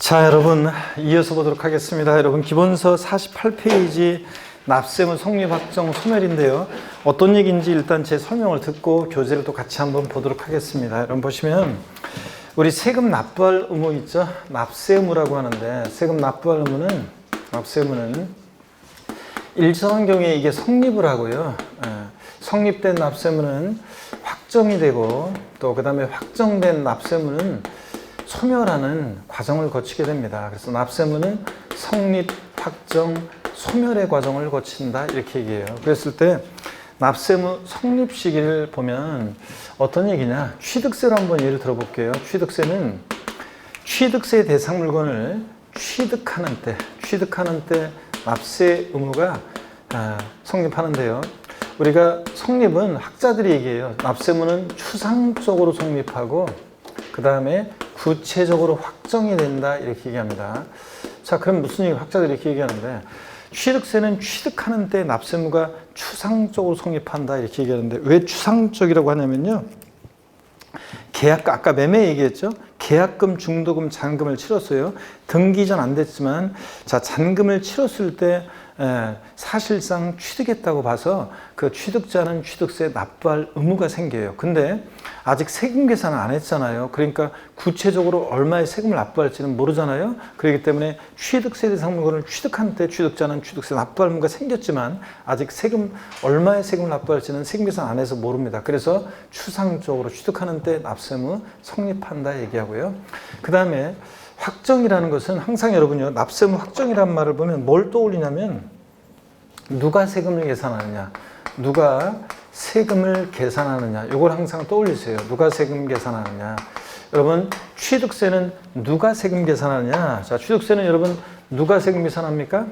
자, 여러분 이어서 보도록 하겠습니다. 여러분 기본서 48페이지 납세무 성립확정 소멸인데요. 어떤 얘기인지 일단 제 설명을 듣고 교재를 또 같이 한번 보도록 하겠습니다. 여러분 보시면 우리 세금 납부할 의무 있죠? 납세 의무라고 하는데 세금 납부할 납세의무는 일정한 경우에 이게 성립을 하고요. 성립된 납세의무는 확정이 되고 또 그 다음에 확정된 납세의무는 소멸하는 과정을 거치게 됩니다. 그래서 납세의무는 성립, 확정, 소멸의 과정을 거친다 이렇게 얘기해요. 그랬을 때 납세의무 성립 시기를 보면 어떤 얘기냐, 취득세로 한번 예를 들어볼게요. 취득세는 취득세 대상 물건을 취득하는 때 납세 의무가 성립하는데요. 우리가 성립은 학자들이 얘기해요. 납세의무는 추상적으로 성립하고 그 다음에 구체적으로 확정이 된다 이렇게 얘기합니다. 자, 그럼 무슨 얘기? 학자들이 이렇게 얘기하는데 취득세는 취득하는 때 납세의무가 추상적으로 성립한다 이렇게 얘기하는데 왜 추상적이라고 하냐면요. 아까 매매 얘기했죠. 계약금, 중도금, 잔금을 치렀어요. 등기 전 안 됐지만 자, 잔금을 치렀을 때 사실상 취득했다고 봐서 그 취득자는 취득세 납부할 의무가 생겨요. 근데 아직 세금 계산을 안 했잖아요. 그러니까 구체적으로 얼마의 세금을 납부할지는 모르잖아요. 그렇기 때문에 취득세 대상 물건을 취득한 때 취득자는 취득세 납부할 의무가 생겼지만 아직 얼마의 세금을 납부할지는 세금 계산 안 해서 모릅니다. 그래서 추상적으로 취득하는 때 납세의무 성립한다 얘기하고요. 그 다음에 확정이라는 것은 항상 여러분요, 납세의무 확정이라는 말을 보면 뭘 떠올리냐면 누가 세금을 계산하느냐, 누가 세금을 계산하느냐, 이걸 항상 떠올리세요. 누가 세금 계산하느냐. 여러분 취득세는 누가 세금 계산하느냐. 자, 취득세는 여러분 누가 세금 계산합니까?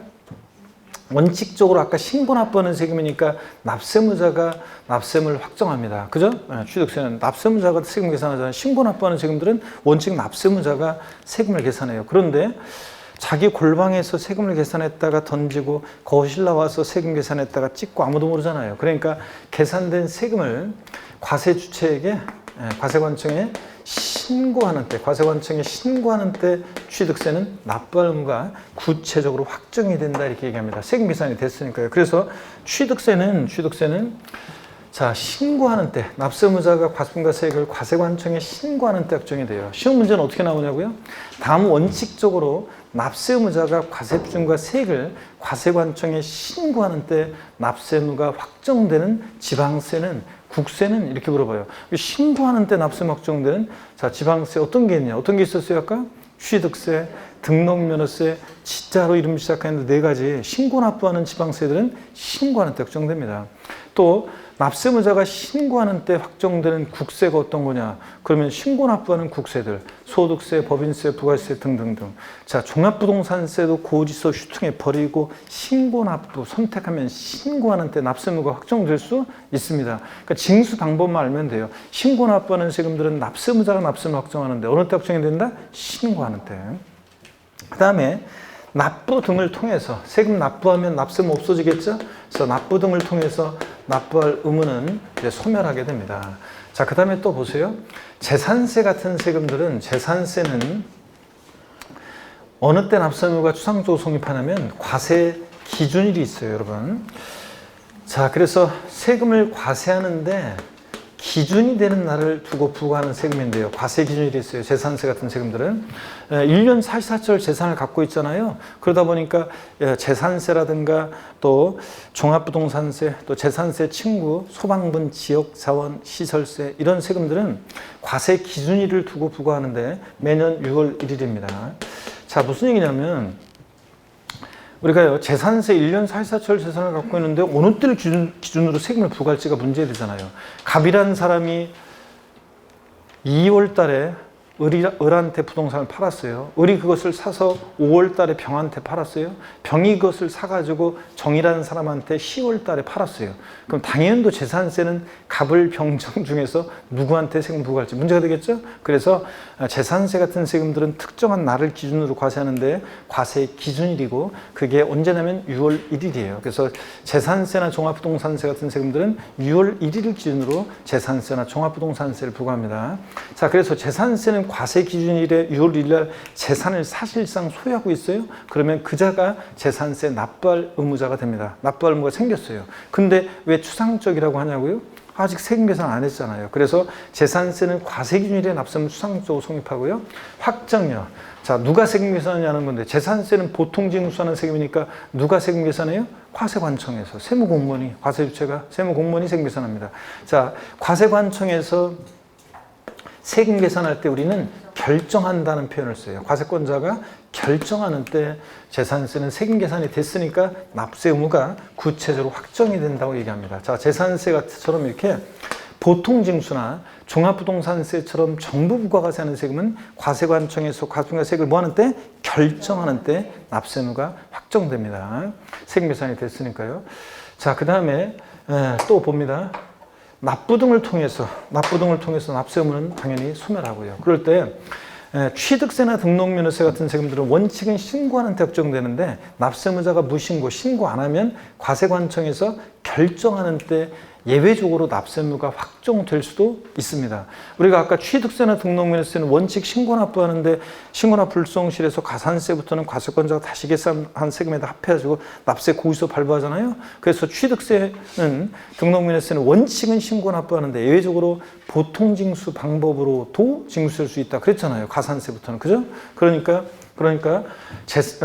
원칙적으로 아까 신고 납부하는 세금이니까 납세무자가 납세의무를 확정합니다. 그죠? 취득세는 납세무자가 세금 계산하잖아요. 신고 납부하는 세금들은 원칙 납세무자가 세금을 계산해요. 그런데 자기 골방에서 세금을 계산했다가 던지고 거실 나와서 세금 계산했다가 찍고 아무도 모르잖아요. 그러니까 계산된 세금을 과세주체에게 과세관청에 신고하는 때 취득세는 납부할 의무가 구체적으로 확정이 된다 이렇게 얘기합니다. 세금 계산이 됐으니까요. 그래서 취득세는 자, 신고하는 때 납세무자가 과세금과세액을 과세관청에 신고하는 때 확정이 돼요. 시험 문제는 어떻게 나오냐고요? 다음 원칙적으로 납세무자가 과세금과 세액을 과세관청에 신고하는 때 납세의무가 확정되는 지방세는 국세는 이렇게 물어봐요. 신고하는 때 납세의무 확정되는 자, 지방세 어떤 게 있냐? 어떤 게 있었어요 아까? 취득세, 등록면허세, 지자로 이름 시작하는데 네 가지 신고 납부하는 지방세들은 신고하는 때 확정됩니다. 또 납세무자가 신고하는 때 확정되는 국세가 어떤 거냐? 그러면 신고 납부하는 국세들, 소득세, 법인세, 부가세 등등등. 자, 종합부동산세도 고지서 슈팅해 버리고 신고 납부 선택하면 신고하는 때 납세의무가 확정될 수 있습니다. 그러니까 징수 방법만 알면 돼요. 신고 납부하는 세금들은 납세무자가 납세의무 확정하는데 어느 때 확정이 된다? 신고하는 때. 그 다음에 납부 등을 통해서 세금 납부하면 납세의무 없어지겠죠? 그래서 납부 등을 통해서 납부할 의무는 이제 소멸하게 됩니다. 자, 그 다음에 또 보세요. 재산세 같은 세금들은 재산세는 어느 때 납세의무가 추상적으로 성립하냐면 과세 기준일이 있어요, 여러분. 자, 그래서 세금을 과세하는데 기준이 되는 날을 두고 부과하는 세금인데요. 과세 기준일이 있어요. 재산세 같은 세금들은 1년 44절 재산을 갖고 있잖아요. 그러다 보니까 재산세라든가 또 종합부동산세, 또 재산세 친구, 소방분, 지역자원, 시설세 이런 세금들은 과세 기준일을 두고 부과하는데 매년 6월 1일입니다. 자, 무슨 얘기냐면 우리가요, 재산세 1년 44철 재산을 갖고 있는데 어느 때를 기준으로 세금을 부과할지가 문제되잖아요. 갑이라는 사람이 2월 달에 을한테 부동산을 팔았어요. 을이 그것을 사서 5월 달에 병한테 팔았어요. 병이 그것을 사가지고 정이라는 사람한테 10월 달에 팔았어요. 그럼 당연도 재산세는 갑을 병정 중에서 누구한테 세금 부과할지 문제가 되겠죠? 그래서 재산세 같은 세금들은 특정한 날을 기준으로 과세하는데 과세 기준일이고 그게 언제냐면 6월 1일이에요. 그래서 재산세나 종합부동산세 같은 세금들은 6월 1일을 기준으로 재산세나 종합부동산세를 부과합니다. 자, 그래서 재산세는 지금 과세 기준일에 6월 1일 날 재산을 사실상 소유하고 있어요. 그러면 그자가 재산세 납부할 의무자가 됩니다. 납부할 의무가 생겼어요. 근데 왜 추상적이라고 하냐고요? 아직 세금 계산 안 했잖아요. 그래서 재산세는 과세 기준일에 납세면 추상적으로 성립하고요. 확정요. 자, 누가 세금 계산하냐는 건데, 재산세는 보통 징수하는 세금이니까 누가 세금 계산해요? 과세관청에서. 세무공무원이, 과세 주체가 세무공무원이 세금 계산합니다. 자, 과세관청에서 세금 계산할 때 우리는 결정한다는 표현을 써요. 과세권자가 결정하는 때 재산세는 세금 계산이 됐으니까 납세 의무가 구체적으로 확정이 된다고 얘기합니다. 자, 재산세 같처럼 이렇게 보통 징수나 종합부동산세처럼 정부 부과가세하는 세금은 과세관청에서 과세금을 뭐 하는 때? 결정하는 때 납세 의무가 확정됩니다. 세금 계산이 됐으니까요. 자, 그 다음에 또 봅니다. 납부 등을 통해서 납세 의무는 당연히 소멸하고요. 그럴 때 취득세나 등록면허세 같은 세금들은 원칙은 신고하는 때 확정되는데 납세 의무자가 무신고, 신고 안 하면 과세관청에서 결정하는 때 예외적으로 납세 의무가 확정될 수도 있습니다. 우리가 아까 취득세나 등록면허세는 원칙 신고 납부하는데 신고납 불성실에서 가산세부터는 과세권자가 다시 계산한 세금에다 합해가지고 납세 고의서 발부하잖아요. 그래서 취득세는 등록면허세는 원칙은 신고 납부하는데 예외적으로 보통징수 방법으로도 징수할 수 있다 그랬잖아요. 가산세부터는. 그죠? 그러니까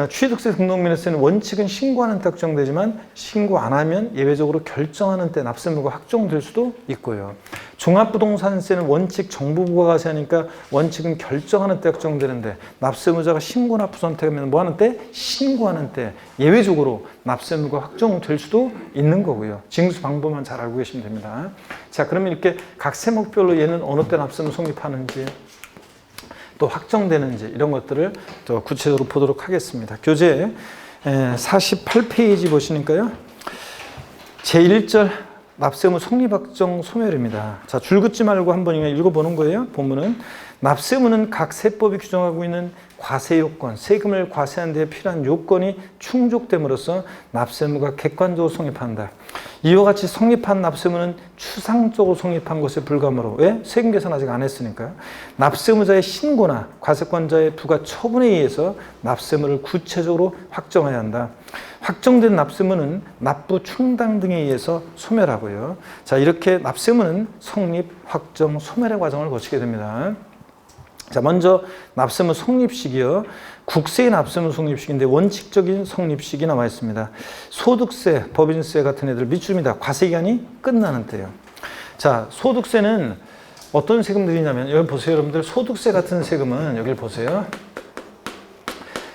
취득세 등록면허세는 원칙은 신고하는 때 확정되지만 신고 안 하면 예외적으로 결정하는 때 납세 의무가 확정될 수도 있고요. 종합부동산세는 원칙 정부 부과가세하니까 원칙은 결정하는 때 확정되는데 납세 의무자가 신고 납부 선택하면 뭐 하는 때? 신고하는 때 예외적으로 납세 의무가 확정될 수도 있는 거고요. 징수 방법만 잘 알고 계시면 됩니다. 자, 그러면 이렇게 각 세목별로 얘는 어느 때 납세 의무 성립하는지 또 확정되는지 이런 것들을 또 구체적으로 보도록 하겠습니다. 교재 48페이지 보시니까요. 제1절 납세 의무 성립 확정 소멸입니다. 자, 줄 긋지 말고 한번 읽어보는 거예요. 본문은 납세 의무는 각 세법이 규정하고 있는 과세 요건, 세금을 과세하는 데 필요한 요건이 충족됨으로써 납세 의무가 객관적으로 성립한다. 이와 같이 성립한 납세 의무는 추상적으로 성립한 것에 불과하므로 왜? 세금 계산 아직 안 했으니까요. 납세 의무자의 신고나 과세권자의 부과 처분에 의해서 납세 의무를 구체적으로 확정해야 한다. 확정된 납세 의무는 납부 충당 등에 의해서 소멸하고요. 자, 이렇게 납세 의무는 성립, 확정, 소멸의 과정을 거치게 됩니다. 자, 먼저 납세 의무 성립식이요. 국세의 납세 의무 성립식인데 원칙적인 성립식이 나와 있습니다. 소득세, 법인세 같은 애들 밑줄입니다. 과세기간이 끝나는 때요. 자, 소득세는 어떤 세금들이냐면 여기 보세요. 여러분들 소득세 같은 세금은 여기를 보세요.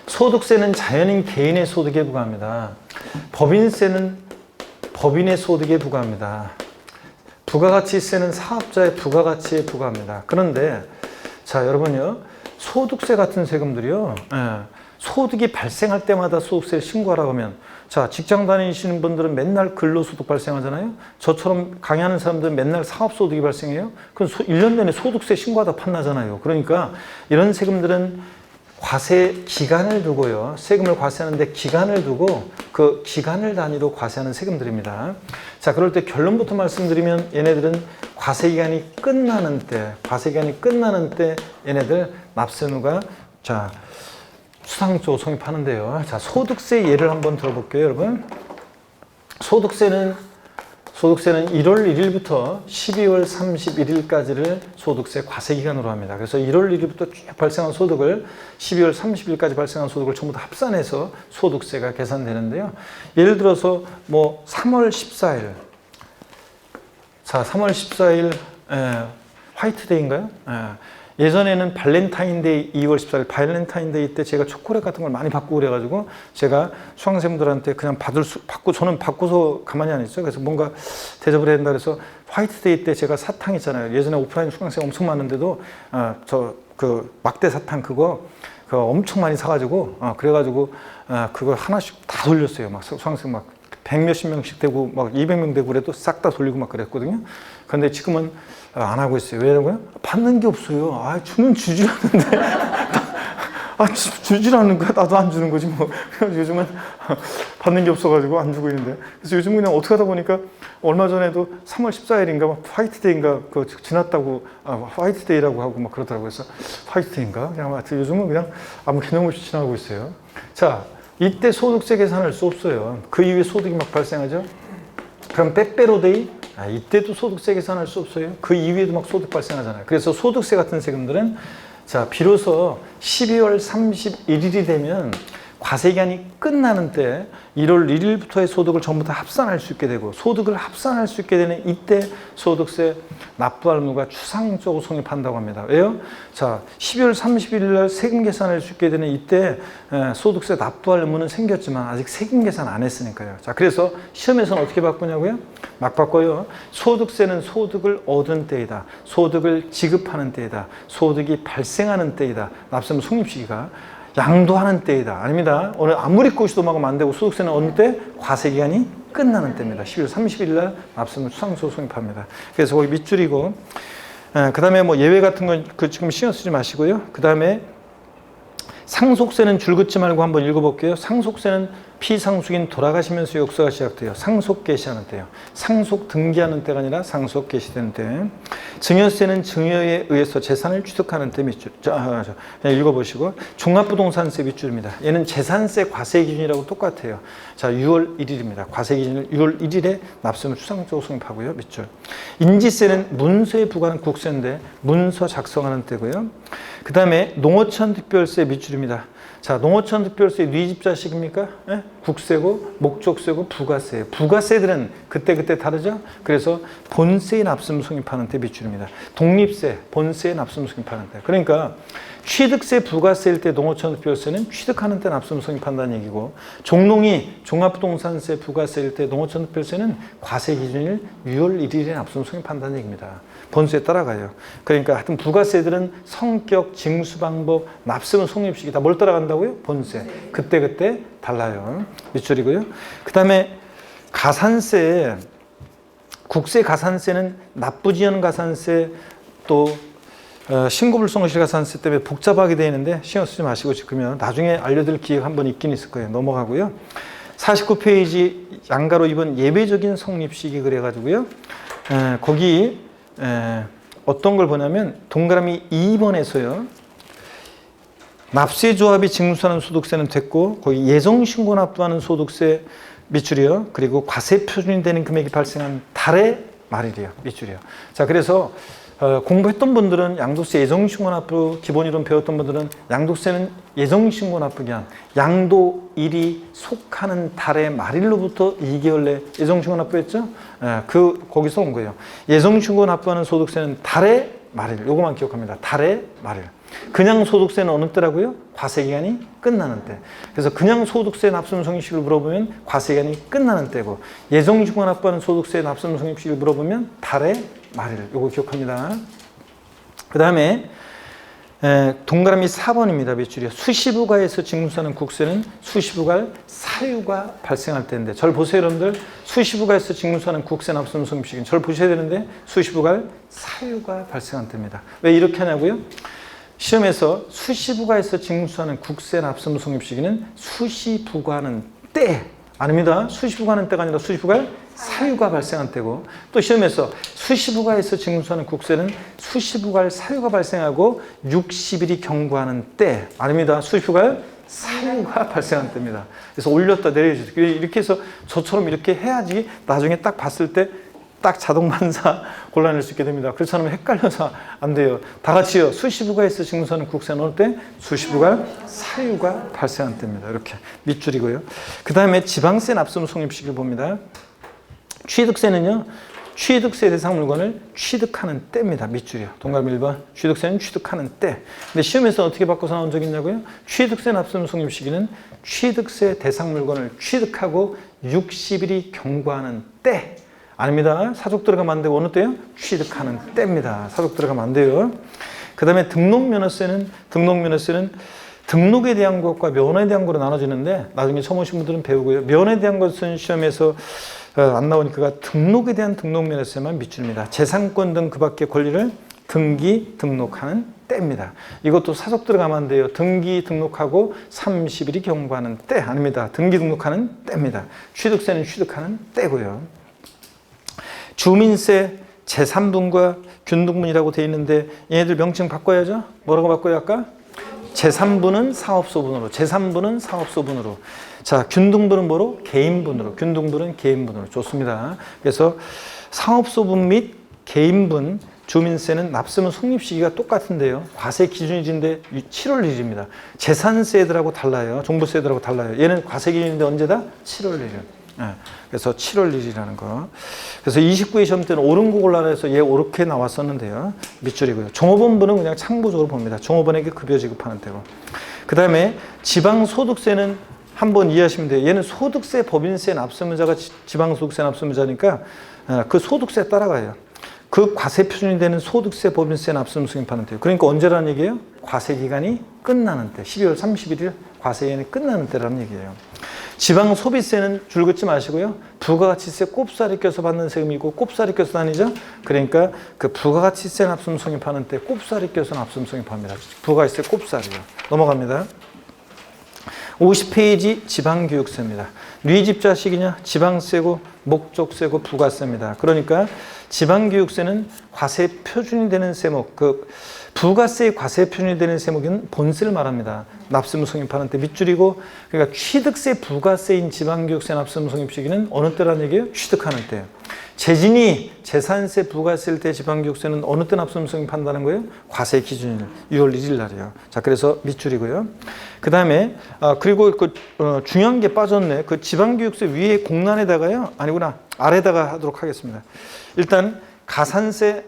소득세는 자연인 개인의 소득에 부과합니다. 법인세는 법인의 소득에 부과합니다. 부가가치세는 사업자의 부가가치에 부과합니다. 그런데 자, 여러분요. 소득세 같은 세금들이요. 소득이 발생할 때마다 소득세를 신고하라고 하면 자, 직장 다니시는 분들은 맨날 근로소득 발생하잖아요. 저처럼 강의하는 사람들은 맨날 사업소득이 발생해요. 그럼 1년 내내 소득세 신고하다 판나잖아요. 그러니까 이런 세금들은 과세 기간을 두고요. 세금을 과세하는데 기간을 두고 그 기간을 단위로 과세하는 세금들입니다. 자, 그럴 때 결론부터 말씀드리면 얘네들은 과세기간이 끝나는 때 얘네들 납세 의무가 자, 추상적으로 성립하는데요. 자, 소득세 예를 한번 들어볼게요, 여러분. 소득세는 1월 1일부터 12월 31일까지를 소득세 과세기간으로 합니다. 그래서 1월 1일부터 쭉 발생한 소득을 12월 30일까지 발생한 소득을 전부 다 합산해서 소득세가 계산되는데요. 예를 들어서 뭐 3월 14일 자, 3월 14일 화이트데이인가요? 예전에는 발렌타인데이 2월 14일 발렌타인데이 때 제가 초콜릿 같은 걸 많이 받고 그래가지고 제가 수강생분들한테 그냥 받고 저는 받고서 가만히 안 있어요. 그래서 뭔가 대접을 해야 된다 그래서 화이트데이 때 제가 사탕 있잖아요. 예전에 오프라인 수강생 엄청 많은데도 그 막대 사탕 그거 엄청 많이 사가지고 그래가지고 그거 하나씩 다 돌렸어요. 막 수강생 막 100몇십 명씩 되고 막 200명 되고 그래도 싹 다 돌리고 막 그랬거든요. 그런데 지금은 안 하고 있어요. 왜냐고요? 받는 게 없어요. 주는 주지 않는데 주질 않는 거야. 나도 안 주는 거지 뭐. 요즘은 받는 게 없어가지고 안 주고 있는데. 그래서 요즘 그냥 어떻게 하다 보니까 얼마 전에도 3월 14일인가 화이트데이인가 그 지났다고 화이트데이라고 하고 막 그러더라고요. 그래서 화이트데이인가 그냥 하여튼 요즘은 그냥 아무 개념 없이 지나가고 있어요. 자, 이때 소득세 계산할 수 없어요. 그 이후에 소득이 막 발생하죠. 그럼 빼빼로데이? 이때도 소득세 계산할 수 없어요. 그 이후에도 막 소득 발생하잖아요. 그래서 소득세 같은 세금들은 자, 비로소 12월 31일이 되면 과세기한이 끝나는 때 1월 1일부터의 소득을 전부 다 합산할 수 있게 되고 소득을 합산할 수 있게 되는 이때 소득세 납부할 의무가 추상적으로 성립한다고 합니다. 왜요? 자, 12월 31일 날 세금 계산할 수 있게 되는 이때 소득세 납부할 의무는 생겼지만 아직 세금 계산 안 했으니까요. 자, 그래서 시험에서는 어떻게 바꾸냐고요? 막 바꿔요. 소득세는 소득을 얻은 때이다. 소득을 지급하는 때이다. 소득이 발생하는 때이다. 납세의무 성립 시기가 양도하는 때이다. 아닙니다. 오늘 아무리 고시도하면 안 되고 소득세는 어느 때? 과세기간이 끝나는 때입니다. 12월 30일 날 납세의무 추상적으로 성립합니다. 그래서 거기 밑줄이고 그 다음에 뭐 예외 같은 건 지금 신경 쓰지 마시고요. 그 다음에 상속세는 줄긋지 말고 한번 읽어볼게요. 상속세는 피상속인 돌아가시면서 역사가 시작돼요. 상속 개시하는 때요. 상속 등기하는 때가 아니라 상속 개시되는 때. 증여세는 증여에 의해서 재산을 취득하는 때 밑줄. 읽어보시고 종합부동산세 밑줄입니다. 얘는 재산세 과세 기준이라고 똑같아요. 자, 6월 1일입니다. 과세 기준을 6월 1일에 납세의무 추상적으로 성립하고요. 밑줄. 인지세는 문서에 부과하는 국세인데 문서 작성하는 때고요. 그 다음에 농어촌 특별세 밑줄입니다. 자, 농어촌 특별세 네 집자식입니까? 예? 국세고 목적세고 부가세예요. 부가세들은 그때그때 다르죠? 그래서 본세에 납세의무 성립하는 때 밑줄입니다. 독립세, 본세에 납세의무 성립하는 때. 그러니까 취득세, 부가세일 때 농어촌 특별세는 취득하는 때 납세의무 성립한다는 얘기고 종농이 종합부동산세, 부가세일 때 농어촌 특별세는 과세 기준일 6월 1일에 납세의무 성립한다는 얘기입니다. 본세에 따라가요. 그러니까 하여튼 부가세들은 성격, 징수 방법, 납세의무 성립 시기 다 뭘 따라간다고요? 본세. 그때그때 달라요. 밑줄이고요. 그 다음에 가산세, 국세 가산세는 납부지연 가산세 또 신고불성실 가산세 때문에 복잡하게 되어 있는데 신경 쓰지 마시고 지금요. 나중에 알려드릴 기회가 한번 있긴 있을 거예요. 넘어가고요. 49페이지 양가로 2번 예외적인 성립시기 그래가지고요. 거기 어떤 걸 보냐면 동그라미 2번에서요. 납세조합이 징수하는 소득세는 됐고 거기 예정신고 납부하는 소득세 밑줄이요. 그리고 과세 표준이 되는 금액이 발생한 달의 말일이요. 밑줄이요. 자, 그래서 공부했던 분들은 양도세 예정신고 납부 기본이론 배웠던 분들은 양도세는 예정신고 납부기한 양도일이 속하는 달의 말일로부터 2개월 내 예정신고 납부했죠? 거기서 온 거예요. 예정신고 납부하는 소득세는 달의 말일. 요거만 기억합니다. 달의 말일. 그냥 소득세는 어느 때라고요? 과세기간이 끝나는 때. 그래서 그냥 소득세 납세의무 성립시기를 물어보면 과세기간이 끝나는 때고 예정신고 납부하는 소득세 납세의무 성립시기를 물어보면 달의 말일. 요거 기억합니다. 그 다음에 동그라미 4번입니다. 밑줄이요. 수시부가에서 징수하는 국세는 수시부가 사유가 발생할 때인데 절 보세요 여러분들. 수시부가에서 징수하는 국세 납세의무 성립시기는 절 보셔야 되는데 수시부가 사유가 발생할 때입니다. 왜 이렇게 하냐고요? 시험에서 수시부가에서 징수하는 국세 납세의무 성립 시기는 수시부가하는 때 아닙니다. 수시부가하는 때가 아니라 수시부가 사유가 발생한 때고 또 시험에서 수시부가에서 징수하는 국세는 수시부가 사유가 발생하고 60일이 경과하는 때 아닙니다. 수시부가 사유가 발생한 때입니다. 그래서 올렸다 내려주죠. 이렇게 해서 저처럼 이렇게 해야지 나중에 딱 봤을 때 딱 자동 반사 골라낼 수 있게 됩니다. 그렇지 않으면 헷갈려서 안 돼요. 다 같이요. 수시부가에서 징수하는 국세 넣을 때 수시부가 사유가 발생한 때입니다. 이렇게 밑줄이고요. 그 다음에 지방세 납세의무 성립 시기를 봅니다. 취득세는요. 취득세 대상 물건을 취득하는 때입니다. 밑줄이요. 동그라미 1번. 취득세는 취득하는 때. 근데 시험에서 어떻게 바꿔서 나온 적이 있냐고요? 취득세 납세의무 성립 시기는 취득세 대상 물건을 취득하고 60일이 경과하는 때. 아닙니다. 사족 들어가면 안 되고 어느 때요? 취득하는 때입니다. 사족 들어가면 안 돼요. 그 다음에 등록면허세는 등록에 대한 것과 면허에 대한 거로 나눠지는데 나중에 처음 오신 분들은 배우고요. 면허에 대한 것은 시험에서 안 나오니까 등록에 대한 등록면허세만 밑줄입니다. 재산권 등 그 밖의 권리를 등기 등록하는 때입니다. 이것도 사적 들어가면 안 돼요. 등기 등록하고 30일이 경과하는 때 아닙니다. 등기 등록하는 때입니다. 취득세는 취득하는 때고요. 주민세 제3분과 균등분이라고 되어 있는데 얘네들 명칭 바꿔야죠. 뭐라고 바꿔야 할까? 제3분은 사업소분으로, 제3분은 사업소분으로. 자, 균등분은 뭐로? 개인분으로. 균등분은 개인분으로. 좋습니다. 그래서 사업소분 및 개인분 주민세는 납세문 성립 시기가 똑같은데요. 과세 기준일인데 7월 1일입니다. 재산세들하고 달라요. 종부세들하고 달라요. 얘는 과세 기준인데 언제다? 7월 1일. 그래서 7월 1일이라는 거. 그래서 29회 시험 때는 옳은 거 골라라 해서 얘 옳게 나왔었는데요. 밑줄이고요. 종업원분은 그냥 참고적으로 봅니다. 종업원에게 급여 지급하는 때고. 그 다음에 지방소득세는 한번 이해하시면 돼요. 얘는 소득세, 법인세, 납세문자가 지방소득세, 납세문자니까 그 소득세 따라가요. 그 과세 표준이 되는 소득세, 법인세, 납세문 승인하는 때요. 그러니까 언제라는 얘기예요? 과세 기간이 끝나는 때. 12월 31일 과세기간이 끝나는 때라는 얘기예요. 지방 소비세는 줄 긋지 마시고요. 부가가치세 꼽사리 껴서 받는 세금이고 꼽사리 껴서 다니죠. 그러니까 그 부가가치세 납세문 성립하는 때 꼽사리 껴서 납세문 성립합니다. 부가가치세 꼽사리요. 넘어갑니다. 50페이지 지방교육세입니다. 네 집 자식이냐? 지방세고 목적세고 부가세입니다. 그러니까 지방교육세는 과세 표준이 되는 세목, 그 부가세의 과세 표준이 되는 세목은 본세를 말합니다. 납세문 성립하는 때 밑줄이고, 그러니까 취득세 부가세인 지방교육세 납세문 성립 시기는 어느 때라는 얘기예요? 취득하는 때예요. 재진이 재산세 부가세일 때 지방교육세는 어느 때 납세문 성립한다는 거예요? 과세 기준일 6월 1일 날이에요. 자, 그래서 밑줄이고요. 그 다음에 그리고 중요한 게 빠졌네. 그 지방교육세 위에 공란에다가요. 아니구나. 아래다가 하도록 하겠습니다. 일단 가산세를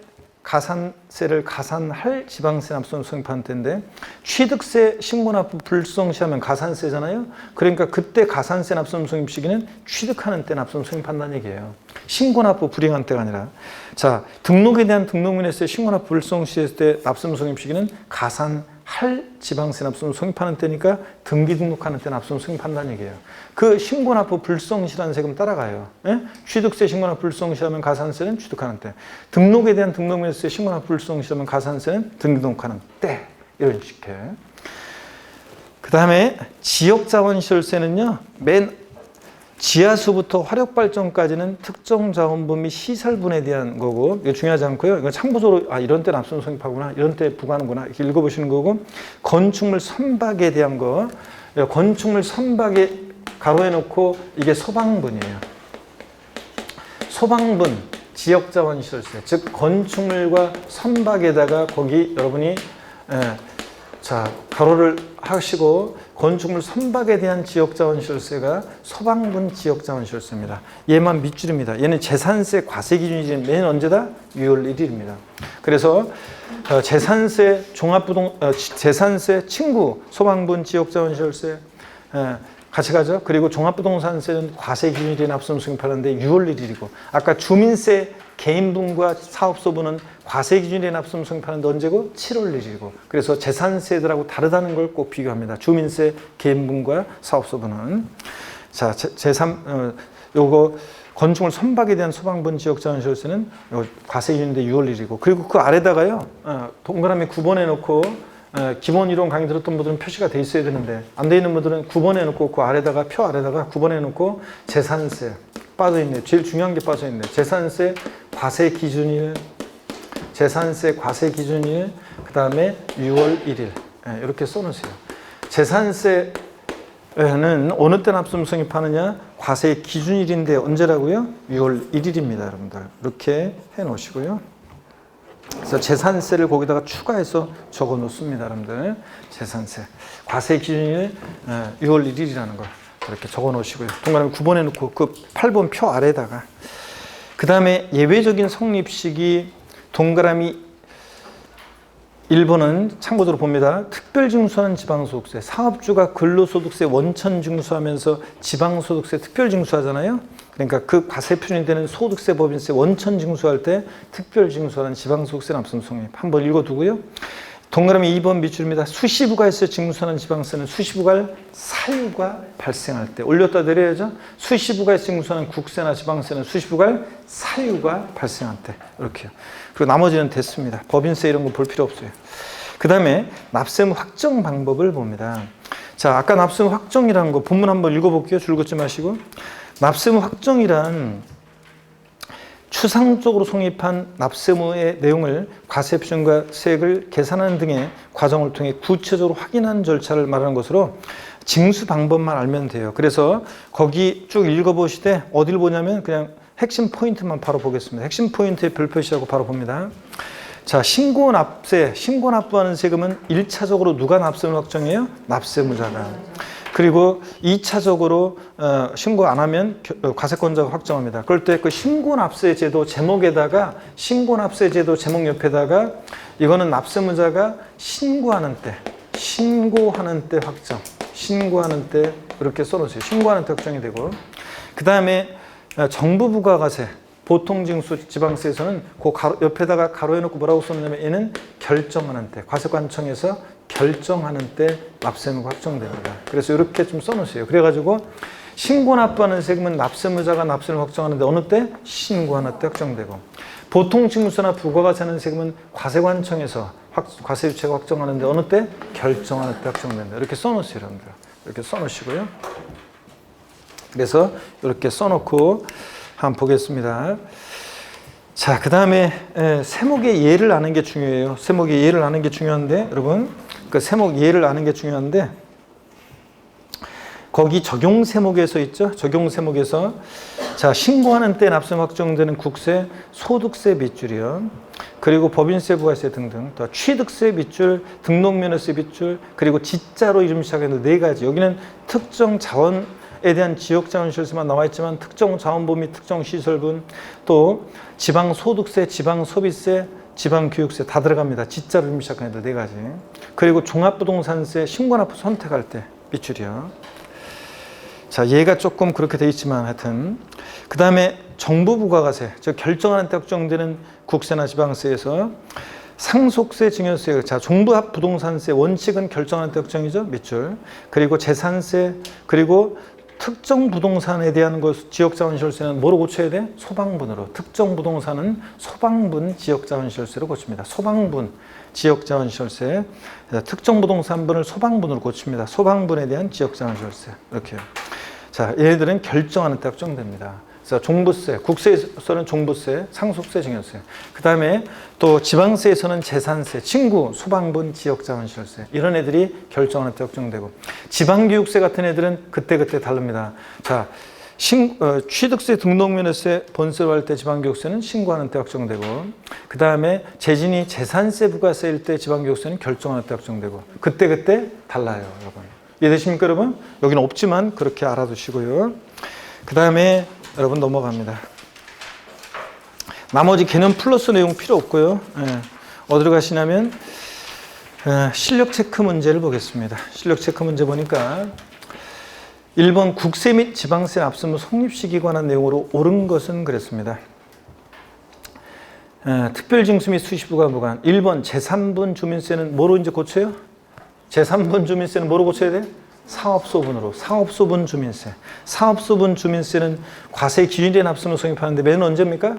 가산할 지방세 납세문 성립하는 때인데 취득세 신고납부 불성시하면 가산세잖아요. 그러니까 그때 가산세 납세문 성립 시기는 취득하는 때 납세문 성립한다는 얘기예요. 신고납부 불이행한 때가 아니라. 자, 등록에 대한 등록민에서 신고납부 불성시했을 때 납세문 성립 시기는 가산할 지방세 납세문 성립하는 때니까 등기 등록하는 때 납세문 성립한다는 얘기예요. 그 신고납부 불성시라는 세금 따라가요. 예? 취득세 신고납부 불성시하면 가산세는 취득하는 때, 등록에 대한 등록민에서 신고납부 불성시하면 가산세는 등기 등록하는 때, 이런 식이에요. 그 다음에 지역자원시설세는요, 맨 지하수부터 화력발전까지는 특정 자원분 및 시설분에 대한 거고, 이거 중요하지 않고요. 이거 참고적으로 이런 때 납세문 성립하구나, 이런 때 부과하는구나 이렇게 읽어보시는 거고, 건축물 선박에 대한 거, 건축물 선박에 가로해 놓고 이게 소방분이에요. 소방분, 지역자원시설세, 즉 건축물과 선박에다가 거기 여러분이 자 가로를 하시고 건축물 선박에 대한 지역자원시설세가 소방분 지역자원시설세입니다. 얘만 밑줄입니다. 얘는 재산세 과세 기준이 맨 언제다? 6월 1일입니다. 그래서 재산세 재산세 친구 소방분 지역자원시설세 같이 가죠. 그리고 종합부동산세는 과세 기준일에 납세문 성립하는데 6월 1일이고, 아까 주민세 개인분과 사업소분은 과세 기준일에 납세문 성립하는데 언제고? 7월 1일이고. 그래서 재산세들하고 다르다는 걸 꼭 비교합니다. 주민세 개인분과 사업소분은. 자, 요거 건축물 선박에 대한 소방분 지역자원시설세는 과세 기준인데 6월 1일이고, 그리고 그 아래다가요, 동그라미 9번에 놓고 기본 이론 강의 들었던 분들은 표시가 돼 있어야 되는데 안 돼 있는 분들은 9번에 놓고 그 아래다가 표 아래다가 9번에 놓고 재산세 빠져있네요. 제일 중요한 게 빠져있네요. 재산세 과세 기준일, 재산세 과세 기준일, 그 다음에 6월 1일 이렇게 써놓으세요. 재산세는 어느 때 납세문 성립하느냐? 과세 기준일인데 언제라고요? 6월 1일입니다. 여러분들 이렇게 해놓으시고요. 그래서 재산세를 거기다가 추가해서 적어 놓습니다. 여러분들 재산세 과세 기준일 6월 1일이라는 걸 이렇게 적어 놓으시고요. 동그라미 9번에 놓고 그 8번 표 아래다가, 그 다음에 예외적인 성립시기 동그라미 1번은 참고적으로 봅니다. 특별징수하는 지방소득세, 사업주가 근로소득세 원천징수하면서 지방소득세 특별징수하잖아요. 그러니까 그 과세 표준이 되는 소득세, 법인세 원천징수할 때 특별징수하는 지방소득세 납세문 성립 한번 읽어두고요. 동그라미 2번 밑줄입니다. 수시부가에서 징수하는 지방세는 수시부가를 사유가 발생할 때 올렸다 내려야죠. 수시부가에서 징수하는 국세나 지방세는 수시부가를 사유가 발생할 때 이렇게요. 그리고 나머지는 됐습니다. 법인세 이런 거 볼 필요 없어요. 그 다음에 납세무 확정 방법을 봅니다. 자, 아까 납세무 확정이라는 거 본문 한번 읽어볼게요. 줄 긋지 마시고. 납세무 확정이란 추상적으로 성립한 납세무의 내용을 과세 표준과 세액을 계산하는 등의 과정을 통해 구체적으로 확인하는 절차를 말하는 것으로 징수 방법만 알면 돼요. 그래서 거기 쭉 읽어보시되 어딜 보냐면 그냥 핵심 포인트만 바로 보겠습니다. 핵심 포인트의 별표시하고 바로 봅니다. 자, 신고 납세, 신고 납부하는 세금은 1차적으로 누가 납세무 확정해요? 납세무자가. 그리고 2차적으로 신고 안 하면 과세권자가 확정합니다. 그럴 때 그 신고납세 제도 제목에다가 신고납세 제도 제목 옆에다가 이거는 납세무자가 신고하는 때 확정, 신고하는 때 이렇게 써놓으세요. 신고하는 때 확정이 되고 그 다음에 정부 부가가세 보통징수 지방세에서는 그 옆에다가 가로해놓고 뭐라고 써놓냐면 얘는 결정하는 때 과세관청에서 결정하는 때 납세무가 확정됩니다. 그래서 이렇게 좀 써놓으세요. 그래가지고 신고 납부하는 세금은 납세무자가 납세를 확정하는데 어느 때? 신고하는 때 확정되고 보통징수나 부가가세하는 세금은 과세관청에서 과세유체가 확정하는데 어느 때? 결정하는 때 확정된다. 이렇게 써놓으세요. 여러분들. 이렇게 써놓으시고요. 그래서 이렇게 써놓고 한번 보겠습니다. 자, 그 다음에 세목의 예를 아는 게 중요해요. 세목의 예를 아는 게 중요한데 여러분 그 세목 예를 아는 게 중요한데 거기 적용 세목에서 있죠. 적용 세목에서 자 신고하는 때 납세무 확정되는 국세, 소득세 밑줄이요. 그리고 법인세, 부가세 등등 또 취득세 밑줄, 등록면허세 밑줄 그리고 지자로 이름 시작하는 네 가지. 여기는 특정 자원에 대한 지역자원시설세만 나와 있지만 특정 자원분 및 특정 시설분 또 지방소득세, 지방소비세, 지방교육세 다 들어갑니다. 지자로 이름 시작하는 네 가지. 그리고 종합부동산세 신고납부 선택할 때 밑줄이요. 자, 얘가 조금 그렇게 돼 있지만 하여튼 그 다음에 정부 부가가세, 즉 결정하는 때 확정되는 국세나 지방세에서 상속세, 증여세, 자 종부합부동산세 원칙은 결정하는 때 확정이죠. 밑줄. 그리고 재산세, 그리고 특정 부동산에 대한 것 지역자원시설세는 뭐로 고쳐야 돼? 소방분으로. 특정 부동산은 소방분 지역자원시설세로 고칩니다. 소방분 지역자원시설세. 특정 부동산분을 소방분으로 고칩니다. 소방분에 대한 지역자원시설세. 이렇게요. 자, 얘네들은 결정하는 때 확정됩니다. 그래서 종부세, 국세에서는 종부세, 상속세, 증여세. 그 다음에 또 지방세에서는 재산세, 친구, 소방분, 지역자원시설세. 이런 애들이 결정하는 때 확정되고 지방교육세 같은 애들은 그때그때 다릅니다. 자, 취득세, 등록면허세, 본세로 할 때 지방교육세는 신고하는 때 확정되고 그 다음에 재진이 재산세, 부가세일 때 지방교육세는 결정하는 때 확정되고 그때그때 달라요, 여러분. 이해되십니까, 여러분? 여기는 없지만 그렇게 알아두시고요. 그 다음에 여러분 넘어갑니다. 나머지 개념 플러스 내용 필요 없고요. 어디로 가시냐면 실력 체크 문제를 보겠습니다. 실력 체크 문제 보니까 1번 국세 및 지방세 납세무 성립시기에 관한 내용으로 옳은 것은 그랬습니다. 특별징수 및 수시부가 무관. 1번 제3분 주민세는 뭐로 이제 고쳐요? 제3분 주민세는 뭐로 고쳐야 돼? 사업소분으로. 사업소분 주민세. 사업소분 주민세는 과세 기준일에 납세무 성립하는데 매년 언제입니까?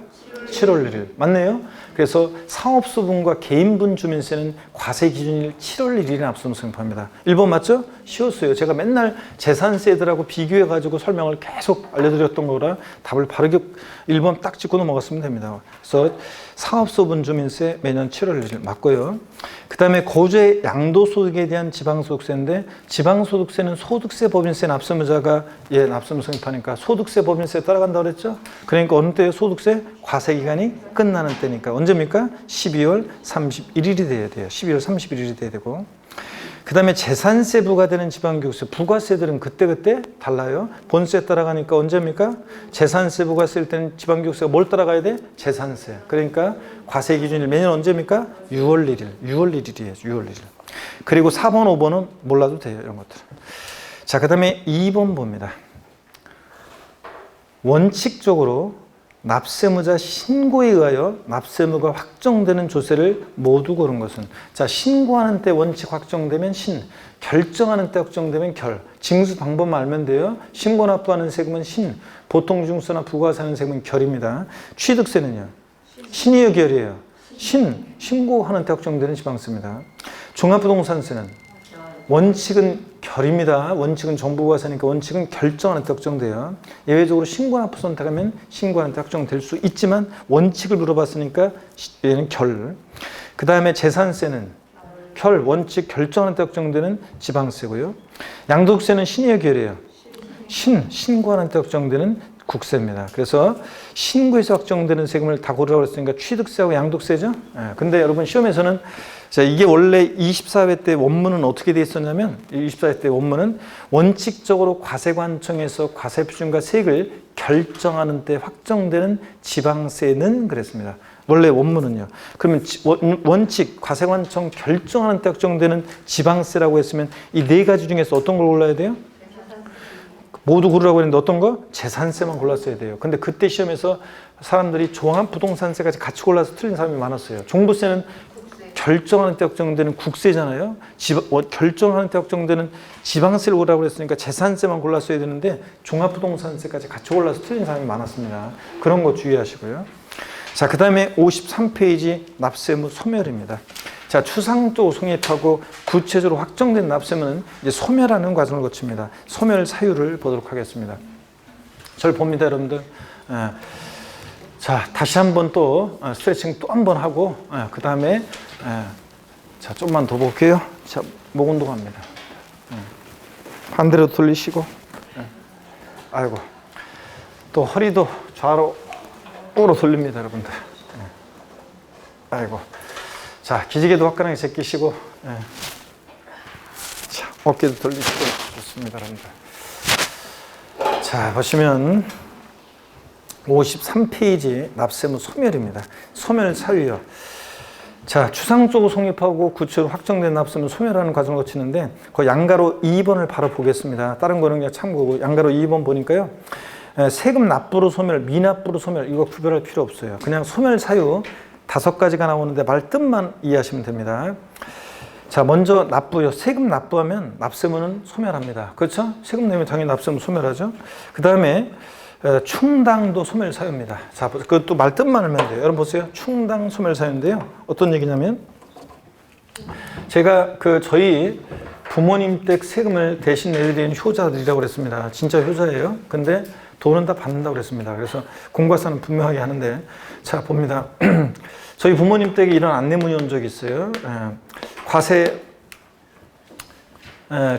7월 1일. 맞네요? 그래서 사업소분과 개인분 주민세는 과세 기준일 7월 1일에 납세무 성립합니다. 1번 맞죠? 쉬웠어요. 제가 맨날 재산세들하고 비교해가지고 설명을 계속 알려드렸던 거라 답을 바르게 1번 딱 찍고 넘어갔으면 됩니다. 그래서 사업소분 주민세 매년 7월 1일 맞고요. 그 다음에 거주의 양도소득에 대한 지방소득세인데 지방소득세는 소득세, 법인세 납세무자가 납세무 성립하니까 소득세, 법인세 따라간다고 그랬죠? 그러니까 어느 때에 소득세? 과세기간이 끝나는 때니까 언제입니까? 12월 31일이 돼야 돼요. 12월 31일이 돼야 되고 그 다음에 재산세 부과되는 지방교육세, 부가세들은 그때그때 달라요. 본세 따라가니까 언제입니까? 재산세 부과세일 때는 지방교육세가 뭘 따라가야 돼? 재산세. 그러니까 과세 기준일 매년 언제입니까? 6월 1일. 6월 1일이에요. 6월 1일. 그리고 4번, 5번은 몰라도 돼요. 이런 것들. 자, 그 다음에 2번 봅니다. 원칙적으로 납세무자 신고에 의하여 납세무가 확정되는 조세를 모두 고른 것은, 자, 신고하는 때 원칙 확정되면 신, 결정하는 때 확정되면 결, 징수 방법만 알면 돼요. 신고 납부하는 세금은 신, 보통 징수나 부가세는 세금은 결입니다. 취득세는요? 신이요, 결이에요? 신, 신고하는 때 확정되는 지방세입니다. 종합부동산세는 원칙은 결입니다. 원칙은 정부부가세니까 원칙은 결정하는 때 확정돼요. 예외적으로 신고납부 선택하면 신고하는 때 확정될 수 있지만 원칙을 물어봤으니까 얘는 결. 그 다음에 재산세는 결, 원칙 결정하는 때 확정되는 지방세고요. 양도세는 신이요, 결이에요? 신고하는 때 확정되는 국세입니다. 그래서 신고해서 확정되는 세금을 다 고르라고 했으니까 취득세하고 양도세죠. 근데 여러분 시험에서는, 자, 이게 원래 24회 때 원문은 어떻게 돼 있었냐면, 24회 때 원문은 원칙적으로 과세관청에서 과세표준과 세액을 결정하는 때 확정되는 지방세는 그랬습니다. 원래 원문은요. 그러면 원칙 과세관청 결정하는 때 확정되는 지방세라고 했으면 이 네 가지 중에서 어떤 걸 골라야 돼요? 모두 고르라고 했는데 어떤 거? 재산세만 골랐어야 돼요. 근데 그때 시험에서 사람들이 종합부동산세까지 같이 골라서 틀린 사람이 많았어요. 종부세는 결정하는 때 확정되는 국세잖아요. 결정하는 때 확정되는 지방세를 고르라고 했으니까 재산세만 골랐어야 되는데 종합부동산세까지 같이 골라서 틀린 사람이 많았습니다. 그런 거 주의하시고요. 자, 그 다음에 53페이지 납세무 소멸입니다. 자, 추상적으로 성립하고 구체적으로 확정된 납세무는 이제 소멸하는 과정을 거칩니다. 소멸 사유를 보도록 하겠습니다. 저를 봅니다, 여러분들. 자, 다시 한번 또 스트레칭 또 한 번 하고, 그 다음에 자, 좀만 더 볼게요. 자, 목 운동합니다. 반대로 돌리시고, 아이고, 또 허리도 좌로 우로 돌립니다, 여러분들. 아이고. 자, 기지개도 화끈하게 제끼시고, 자, 어깨도 돌리시고, 좋습니다, 여러분들. 자, 보시면 53페이지 납세무 소멸입니다. 소멸 사유요. 자, 추상적으로 성립하고 구체로 확정된 납세무 소멸하는 과정을 거치는데, 그 양가로 2번을 바로 보겠습니다. 다른 거는 그냥 참고고, 양가로 2번 보니까요. 세금 납부로 소멸, 미납부로 소멸, 이거 구별할 필요 없어요. 그냥 소멸 사유 5가지가 나오는데 말뜻만 이해하시면 됩니다. 자, 먼저 납부요. 세금 납부하면 납세무는 소멸합니다. 그렇죠? 세금 내면 당연히 납세무 소멸하죠. 그 다음에 충당도 소멸 사유입니다. 자, 그것도 말뜻만 알면 돼요. 여러분 보세요. 충당 소멸 사유인데요. 어떤 얘기냐면, 제가 저희 부모님 댁 세금을 대신 내드리는 효자들이라고 그랬습니다. 진짜 효자예요. 근데 돈은 다 받는다고 그랬습니다. 그래서 공과사는 분명하게 하는데, 자, 봅니다. 저희 부모님 댁에 이런 안내문이 온 적이 있어요. 과세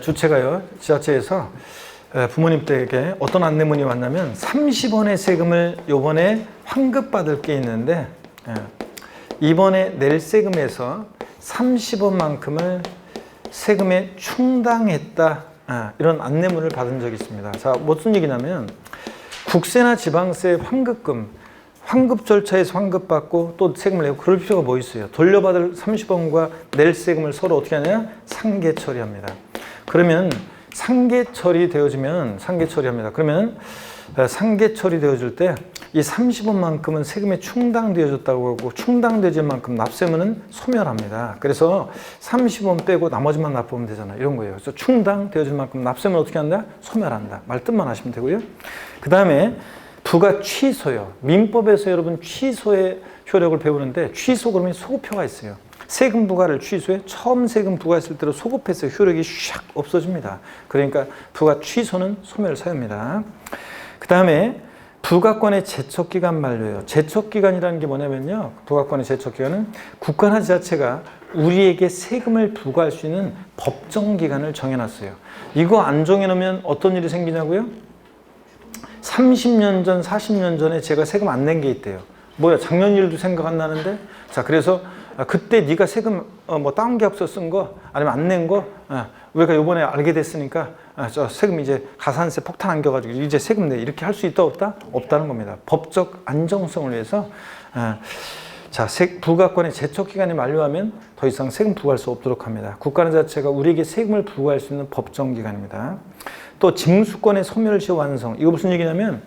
주체가요, 지자체에서 부모님 댁에 어떤 안내문이 왔냐면 30원의 세금을 요번에 환급받을 게 있는데, 이번에 낼 세금에서 30원만큼을 세금에 충당했다, 이런 안내문을 받은 적이 있습니다. 자, 무슨 얘기냐면 국세나 지방세 환급금, 환급 절차에서 환급받고 또 세금을 내고 그럴 필요가 뭐 있어요? 돌려받을 30원과 낼 세금을 서로 어떻게 하냐? 상계 처리합니다. 그러면 상계 처리되어지면 상계 처리합니다. 그러면 상계 처리되어질 때 이 30원만큼은 세금에 충당되어졌다고 하고, 충당되질 만큼 납세무는 소멸합니다. 그래서 30원 빼고 나머지만 납부하면 되잖아요. 이런 거예요. 그래서 충당되어질 만큼 납세무는 어떻게 한다? 소멸한다. 말뜻만 하시면 되고요. 그 다음에 부가 취소요. 민법에서 여러분 취소의 효력을 배우는데, 취소 그러면 소급효가 있어요. 세금 부과를 취소해 처음 세금 부과했을 때로 소급해서 효력이 샥 없어집니다. 그러니까 부가 취소는 소멸 사유입니다. 그 다음에 부가권의 제척기간 만료예요. 제척기간이라는 게 뭐냐면요, 부가권의 제척기간은 국가나 지자체가 우리에게 세금을 부과할 수 있는 법정기간을 정해놨어요. 이거 안 정해놓으면 어떤 일이 생기냐고요? 30년 전, 40년 전에 제가 세금 안 낸 게 있대요. 뭐야, 작년 일도 생각 안 나는데? 자, 그래서 그때 네가 세금 뭐 다운계약서 쓴 거, 아니면 안 낸 거, 우리가 요번에 알게 됐으니까 저 세금 이제 가산세 폭탄 안겨가지고 이제 세금 내, 이렇게 할 수 있다 없다? 없다는 겁니다. 법적 안정성을 위해서. 자, 부가권의 제척기간이 만료하면 더 이상 세금 부과할 수 없도록 합니다. 국가나 자체가 우리에게 세금을 부과할 수 있는 법정기간입니다. 또 징수권의 소멸시 완성. 이거 무슨 얘기냐면,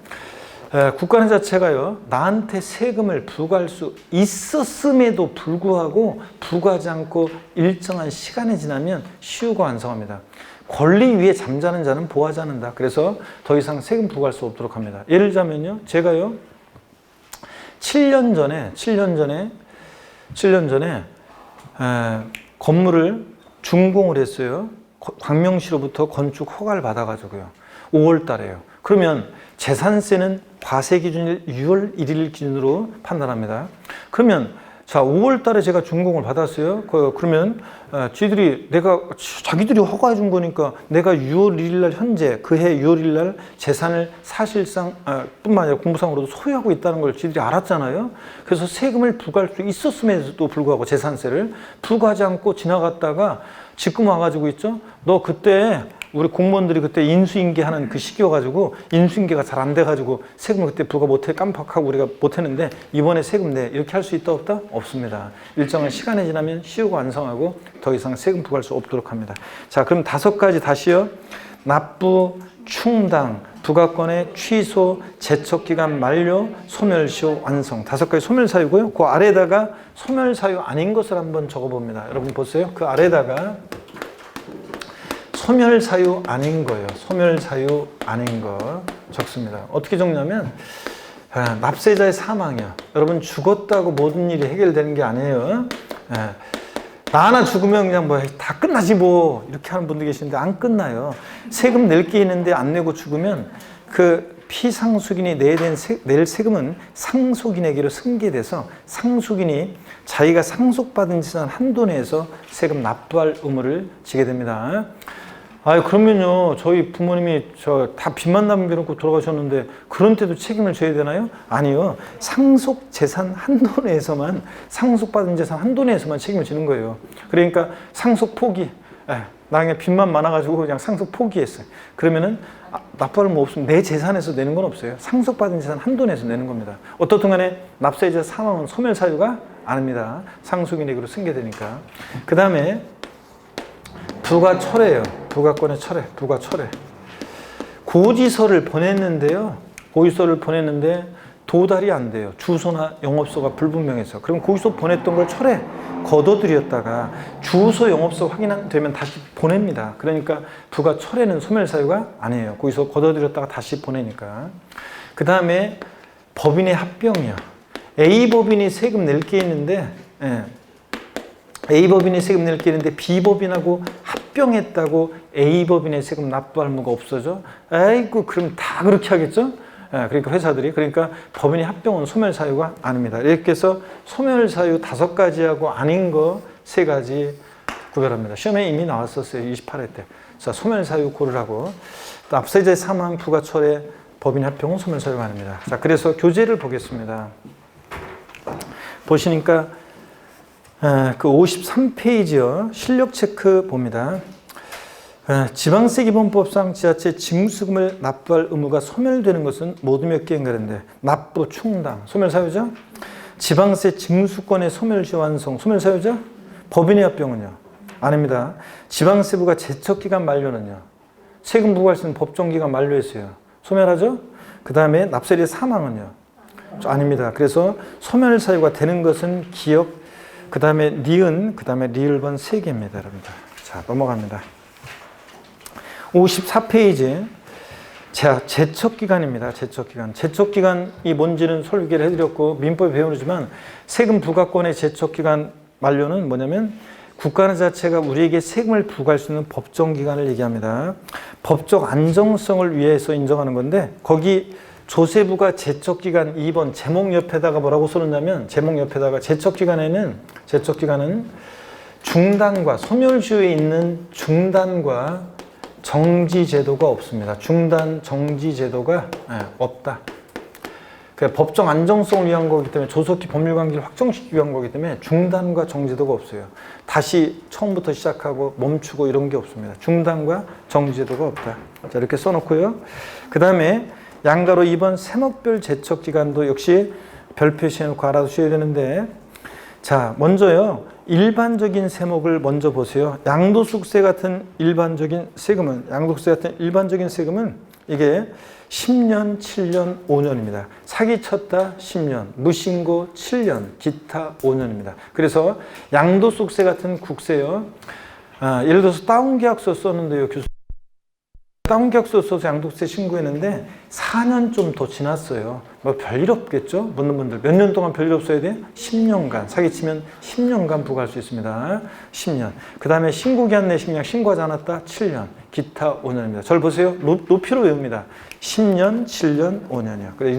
국가는 자체가요, 나한테 세금을 부과할 수 있었음에도 불구하고 부과하지 않고 일정한 시간이 지나면 시효가 완성합니다. 권리 위에 잠자는 자는 보호하지 않는다. 그래서 더 이상 세금 부과할 수 없도록 합니다. 예를 들자면요, 제가요, 7년 전에 건물을 준공을 했어요. 광명시로부터 건축 허가를 받아가지고요. 5월 달에요. 그러면 재산세는 과세 기준일 6월 1일 기준으로 판단합니다. 그러면 자, 5월 달에 제가 준공을 받았어요. 그러면 자기들이 허가해 준 거니까 내가 6월 1일 날 현재 그해 6월 1일 날 재산을 사실상 뿐만 아니라 공부상으로도 소유하고 있다는 걸 지들이 알았잖아요. 그래서 세금을 부과할 수 있었음에도 불구하고 재산세를 부과하지 않고 지나갔다가 지금 와가지고 있죠. 너 그때 우리 공무원들이 그때 인수인계하는 그 시기여가지고 인수인계가 잘 안 돼가지고 세금을 그때 부과 못해 깜빡하고 우리가 못했는데 이번에 세금 내 이렇게 할 수 있다 없다? 없습니다. 일정한 시간이 지나면 시효가 완성하고 더 이상 세금 부과할 수 없도록 합니다. 자, 그럼 5가지 다시요. 납부, 충당, 부과권의 취소, 제척기간 만료, 소멸시효 완성. 5가지 소멸사유고요. 그 아래다가 소멸사유 아닌 것을 한번 적어봅니다. 여러분 보세요. 그 아래다가 소멸사유 아닌 거예요. 소멸사유 아닌 거 적습니다. 어떻게 적냐면 납세자의 사망이요. 여러분 죽었다고 모든 일이 해결되는 게 아니에요. 나 하나 죽으면 그냥 뭐 다 끝나지 뭐 이렇게 하는 분들 계시는데 안 끝나요. 세금 낼 게 있는데 안 내고 죽으면 그 피상속인이 낼 세금은 상속인에게로 승계돼서 상속인이 자기가 상속받은 재산 한도 내에서 세금 납부할 의무를 지게 됩니다. 그러면요, 저희 부모님이 다 빚만 남겨놓고 돌아가셨는데 그런 때도 책임을 져야 되나요? 아니요. 상속 재산 한도 내에서만, 상속받은 재산 한도 내에서만 책임을 지는 거예요. 그러니까 상속 포기. 나 그냥 빚만 많아가지고 그냥 상속 포기했어요. 그러면은 납부할 뭐 없으면 내 재산에서 내는 건 없어요. 상속받은 재산 한도 내에서 내는 겁니다. 어떻든 간에 납세자 사망은 소멸사유가 아닙니다. 상속인에게로 승계되니까. 그 다음에 부과철회예요. 부과권의 철회, 부과철회. 고지서를 보냈는데요. 고지서를 보냈는데 도달이 안 돼요. 주소나 영업소가 불분명해서. 그럼 고지서 보냈던 걸 철회, 걷어들였다가 주소, 영업소 확인되면 다시 보냅니다. 그러니까 부과철회는 소멸사유가 아니에요. 고지서 걷어들였다가 다시 보내니까. 그 다음에 법인의 합병이요. A법인이 세금 낼 게 있는데 A법인이 세금 낼 게 있는데 B법인하고 합병했다고 A법인의 세금 납부할 의무가 없어져? 아이고, 그럼 다 그렇게 하겠죠? 그러니까 회사들이. 그러니까 법인의 합병은 소멸사유가 아닙니다. 이렇게 해서 소멸사유 5가지하고 아닌 거 3가지 구별합니다. 시험에 이미 나왔었어요. 28회 때. 자, 소멸사유 고르라고. 납세자의 사망, 부과철회, 법인의 합병은 소멸사유가 아닙니다. 자, 그래서 교재를 보겠습니다. 보시니까 그 53페이지요. 실력 체크 봅니다. 지방세기본법상 지자체 징수금을 납부할 의무가 소멸되는 것은 모두 몇 개인가 그런데 납부, 충당, 소멸사유죠? 지방세 징수권의 소멸시 완성, 소멸사유죠? 법인의 합병은요? 아닙니다. 지방세부가 제척기간 만료는요? 세금 부과할 수 있는 법정기간 만료했어요. 소멸하죠? 그 다음에 납세자의 사망은요? 아닙니다. 그래서 소멸사유가 되는 것은 기억, 그 다음에 니은, 그 다음에 리을번 3개입니다, 여러분들. 자, 넘어갑니다. 54페이지. 자, 제척기간입니다. 제척기간. 제척기간이 뭔지는 설계를 해드렸고, 민법에 배우지만 세금 부과권의 제척기간 만료는 뭐냐면 국가는 자체가 우리에게 세금을 부과할 수 있는 법정기간을 얘기합니다. 법적 안정성을 위해서 인정하는 건데, 거기 조세부가 제척기간 2번 제목 옆에다가 뭐라고 써놓냐면 제목 옆에다가 제척기간은 중단과 소멸시효에 있는 중단과 정지제도가 없습니다. 중단, 정지제도가 없다. 법정 안정성을 위한 거기 때문에 조속히 법률관계를 확정시키기 위한 거기 때문에 중단과 정지제도가 없어요. 다시 처음부터 시작하고 멈추고 이런 게 없습니다. 중단과 정지제도가 없다. 자, 이렇게 써놓고요. 그 다음에 양가로 2번 세목별 제척기간도 역시 별 표시해놓고 알아두셔야 되는데, 자, 먼저요, 일반적인 세목을 먼저 보세요. 양도소득세 같은 일반적인 세금은 이게 10년, 7년, 5년입니다. 사기 쳤다 10년, 무신고 7년, 기타 5년입니다. 그래서 양도속세 같은 국세요. 예를 들어서 다운계약서 썼는데요. 교수 다운계약서 써서 양도세 신고했는데 4년 좀 더 지났어요. 뭐 별일 없겠죠? 묻는 분들 몇 년 동안 별일 없어야 돼요? 10년간 사기치면 10년간 부과할 수 있습니다. 10년. 그 다음에 신고기한 내 식량 신고하지 않았다? 7년. 기타 5년입니다. 저를 보세요. 높이로 외웁니다. 10년, 7년, 5년이요. 그래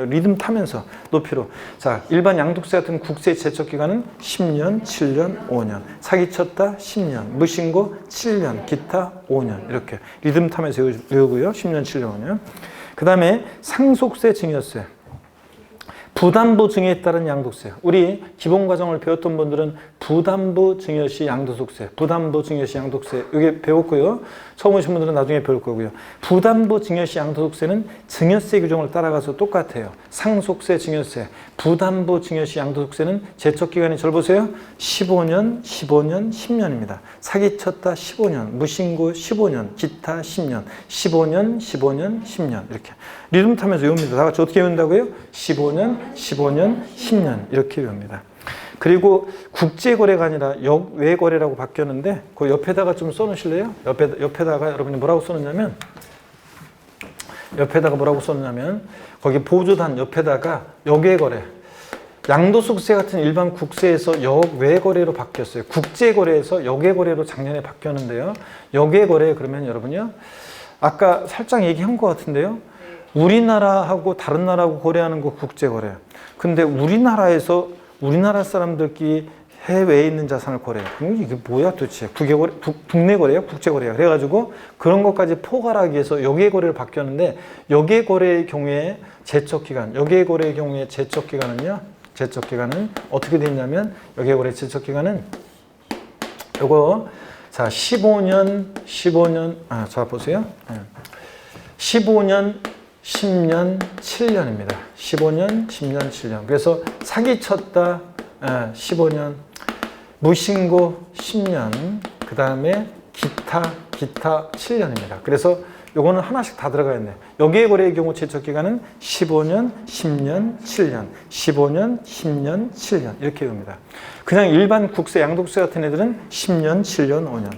리듬 타면서 높이로. 자, 일반 양도세 같은 국세 제척 기간은 10년, 7년, 5년. 사기쳤다 10년, 무신고 7년, 기타 5년. 이렇게 리듬 타면서 외우고요. 10년, 7년, 5년. 그 다음에 상속세, 증여세. 부담부 증여에 따른 양도세. 우리 기본과정을 배웠던 분들은 부담부 증여시 양도소득세, 부담부 증여시 양도세 이게 배웠고요. 처음 오신 분들은 나중에 배울 거고요. 부담부 증여시 양도소득세는 증여세 규정을 따라가서 똑같아요. 상속세, 증여세, 부담부 증여시 양도소득세는 제척기간이 절 보세요. 15년, 15년, 10년입니다. 사기쳤다 15년, 무신고 15년, 기타 10년, 15년, 15년, 10년 이렇게 리듬 타면서 외웁니다. 다 같이 어떻게 외운다고요? 15년, 15년, 10년 이렇게 외웁니다. 그리고 국제거래가 아니라 역외거래라고 바뀌었는데 그 옆에다가 좀 써놓으실래요? 옆에다가 여러분이 뭐라고 써놓냐면 거기 보조단 옆에다가 역외거래 양도소득세 같은 일반 국세에서 역외거래로 바뀌었어요. 국제거래에서 역외거래로 작년에 바뀌었는데요. 역외거래 그러면 여러분요 아까 살짝 얘기한 것 같은데요. 우리나라하고 다른 나라하고 거래하는 거 국제거래. 근데 우리나라에서 우리나라 사람들끼리 해외에 있는 자산을 거래해. 이게 뭐야 도대체? 국내 거래야? 국제거래야? 그래가지고 그런 것까지 포괄하기 위해서 역외거래를 바뀌었는데 역외거래의 경우에 제척기간, 역외거래의 경우에 제척기간은요. 제척기간은 어떻게 되어 있냐면 역외거래 제척기간은 요거 자 15년 자 보세요. 15년 10년, 7년입니다. 15년, 10년, 7년. 그래서 사기쳤다 15년, 무신고 10년, 그 다음에 기타 7년입니다. 그래서 요거는 하나씩 다 들어가 있네. 역외거래의 경우 제척기간은 15년, 10년, 7년, 15년, 10년, 7년 이렇게 외웁니다. 그냥 일반 국세, 양도세 같은 애들은 10년, 7년, 5년.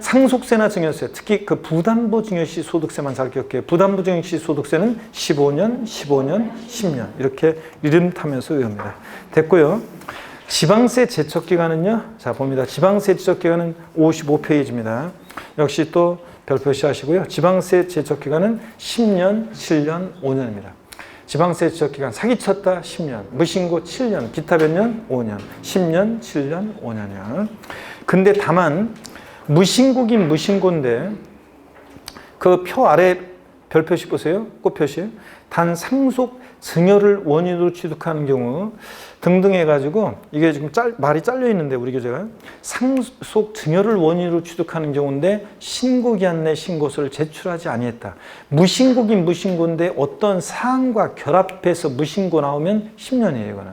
상속세나 증여세, 특히 그 부담부 증여시 소득세만 잘 기억해요. 부담부 증여시 소득세는 15년, 15년, 10년 이렇게 리듬 타면서 외웁니다. 됐고요. 지방세 제척기간은요. 자 봅니다. 지방세 제척기간은 55페이지입니다. 역시 또 별 표시하시고요. 지방세 제척기간은 10년, 7년, 5년입니다. 지방세 제척기간 사기쳤다 10년, 무신고 7년, 기타 몇 년? 5년, 10년, 7년, 5년이야. 근데 다만 무신고긴 무신고인데 그 표 아래 별 표시 보세요. 꽃표시. 단 상속 증여를 원인으로 취득하는 경우 등등 해가지고 이게 지금 말이 잘려 있는데 우리 교재가 상속 증여를 원인으로 취득하는 경우인데 신고기한 내 신고서를 제출하지 아니했다. 무신고긴 무신고인데 어떤 사항과 결합해서 무신고 나오면 10년이에요. 이거는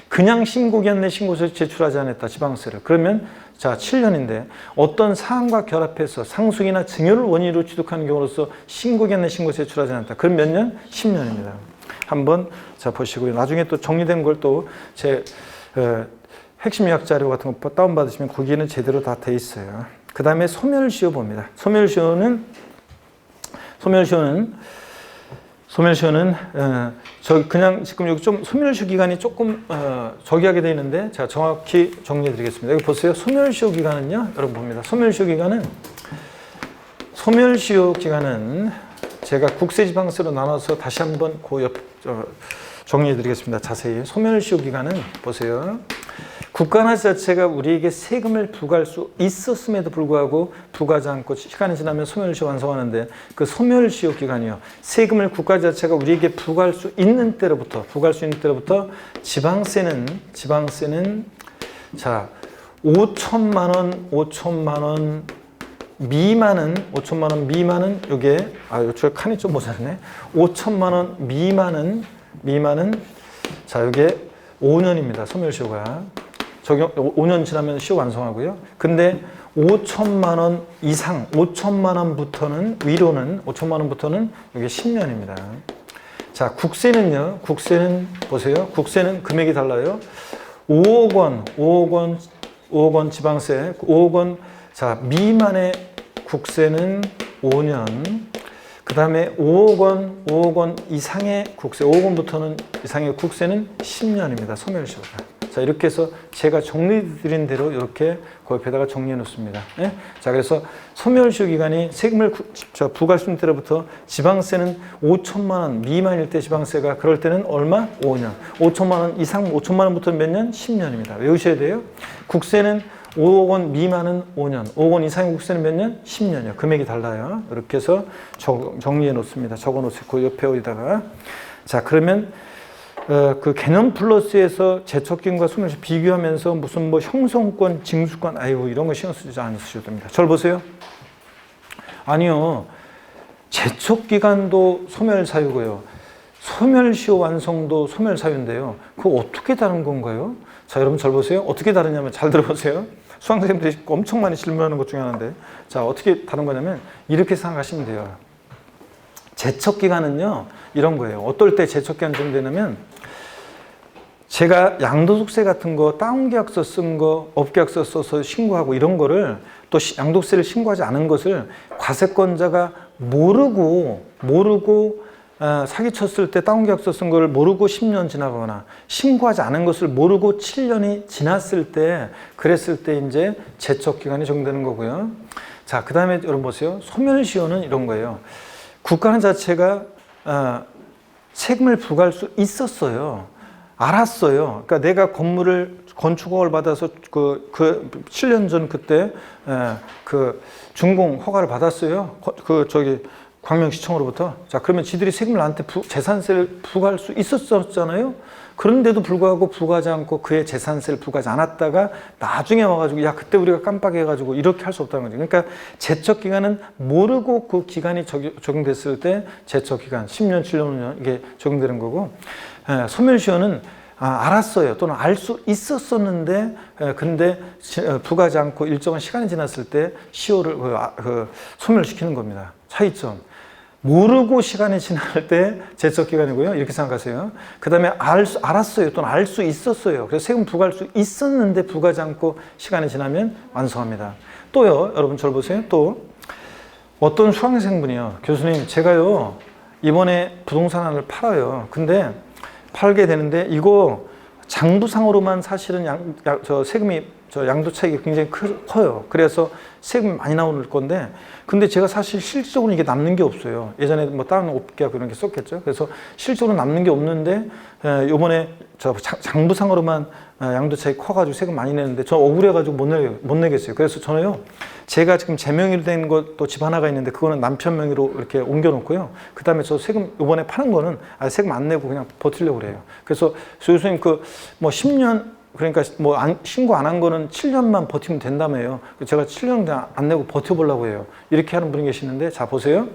그냥 신고기한 내 신고서를 제출하지 않았다. 지방세를. 그러면 자 7년인데 어떤 사항과 결합해서 상속이나 증여를 원인으로 취득하는 경우로서 신고기한 내 신고 제출하지 않았다. 그럼 몇 년? 10년입니다. 한번 자 보시고요. 나중에 또 정리된 걸 또 제 핵심 요약 자료 같은 거 다운받으시면 거기는 제대로 다 돼 있어요. 그 다음에 소멸시효 봅니다. 소멸시효는 저 그냥 지금 여기 좀 소멸시효 기간이 조금 저기하게 되어 있는데 제가 정확히 정리해 드리겠습니다. 여기 보세요. 소멸시효 기간은요. 여러분 봅니다. 소멸시효 기간은 제가 국세지방세로 나눠서 다시 한번 정리해 드리겠습니다. 자세히. 소멸시효 기간은 보세요. 국가나 자체가 우리에게 세금을 부과할 수 있었음에도 불구하고 부과하지 않고 시간이 지나면 소멸시효 완성하는데 그 소멸시효 기간이요. 세금을 국가 자체가 우리에게 부과할 수 있는 때로부터 지방세는 자 5천만 원 미만은 요게 요철 칸이 좀 모자라네. 5천만 원 미만은 자 요게 5년입니다. 소멸시효가. 적용 5년 지나면 시효 완성하고요. 근데 5천만 원 이상, 5천만 원부터는, 위로는, 5천만 원부터는 이게 10년입니다. 자, 국세는요, 국세는 보세요. 국세는 금액이 달라요. 5억 원, 5억 원, 5억 원 지방세, 5억 원, 자, 미만의 국세는 5년, 그 다음에 5억 원, 5억 원 이상의 국세, 5억 원부터는 이상의 국세는 10년입니다. 소멸시효가. 자, 이렇게 해서 제가 정리드린 대로 이렇게 그 옆에다가 정리해 놓습니다. 예? 자, 그래서 소멸시효 기간이 세금을 부과할 때로부터 지방세는 5천만 원 미만일 때 지방세가 그럴 때는 얼마? 5년. 5천만 원 이상, 5천만 원부터 몇 년? 10년입니다. 외우셔야 돼요. 국세는 5억 원 미만은 5년, 5억 원 이상의 국세는 몇 년? 10년이요. 금액이 달라요. 이렇게 해서 정리해 놓습니다. 적어 놓으세요. 그 옆에 어디다가. 자, 그러면 그 개념 플러스에서 제척기간과 소멸시효 비교하면서 무슨 뭐 형성권, 징수권, 아이고 이런 거 신경 쓰지 않으셔도 됩니다. 저를 보세요. 아니요. 제척기간도 소멸사유고요. 소멸시효 완성도 소멸사유인데요. 그거 어떻게 다른 건가요? 자, 여러분 잘 보세요. 어떻게 다르냐면 잘 들어보세요. 수강생들이 엄청 많이 질문하는 것 중에 하나인데, 자, 어떻게 다른 거냐면 이렇게 생각하시면 돼요. 제척기간은요 이런 거예요. 어떨 때 제척기간 좀 되냐면, 제가 양도소득세 같은 거 다운계약서 쓴 거, 업계약서 써서 신고하고 이런 거를 또 양도세를 신고하지 않은 것을 과세권자가 모르고 사기쳤을 때 다운계약서 쓴 거를 모르고 10년 지나거나 신고하지 않은 것을 모르고 7년이 지났을 때, 그랬을 때 이제 제척기간이 적용되는 거고요. 자, 그 다음에 여러분 보세요. 소멸시효는 이런 거예요. 국가는 자체가 세금을 부과할 수 있었어요. 알았어요. 그러니까 내가 건물을 건축허가를 받아서 그 7년 전 그때 그 준공 허가를 받았어요. 광명시청으로부터. 자, 그러면 지들이 세금을 나한테 재산세를 부과할 수 있었잖아요. 그런데도 불구하고 부과하지 않고 그의 재산세를 부과하지 않았다가 나중에 와가지고 야, 그때 우리가 깜빡해가지고 이렇게 할 수 없다는 거죠. 그러니까 제척기간은 모르고 그 기간이 적용됐을 때 제척기간 10년, 7년, 5년 이게 적용되는 거고, 소멸시효는 알았어요. 또는 알 수 있었었는데 근데 부과하지 않고 일정한 시간이 지났을 때 시효를 소멸시키는 겁니다. 차이점. 모르고 시간이 지날 때 제척기간이고요. 이렇게 생각하세요. 그 다음에 알았어요. 또는 알 수 있었어요. 그래서 세금 부과할 수 있었는데 부과하지 않고 시간이 지나면 완성합니다. 또요. 여러분 저를 보세요. 또 어떤 수강생분이요. 교수님 제가요 이번에 부동산 하나를 팔아요. 근데 팔게 되는데 이거 장부상으로만 사실은 세금이 양도 차익이 굉장히 커요. 그래서 세금이 많이 나오는 건데, 근데 제가 사실 실질적으로 이게 남는 게 없어요. 예전에 뭐 다른 업계약 이런 게 썼겠죠. 그래서 실질적으로 남는 게 없는데, 요번에 장부상으로만 양도 차익 커가지고 세금 많이 내는데, 저 억울해가지고 못 내겠어요. 그래서 저는요, 제가 지금 제 명의로 된 것도 집 하나가 있는데, 그거는 남편 명의로 이렇게 옮겨놓고요. 그 다음에 저 세금, 요번에 파는 거는 세금 안 내고 그냥 버티려고 그래요. 그래서 교수님 뭐 10년, 그러니까 뭐 신고 안 한 거는 7년만 버티면 된다며요. 제가 7년 그냥 안 내고 버텨보려고 해요. 이렇게 하는 분이 계시는데, 자 보세요.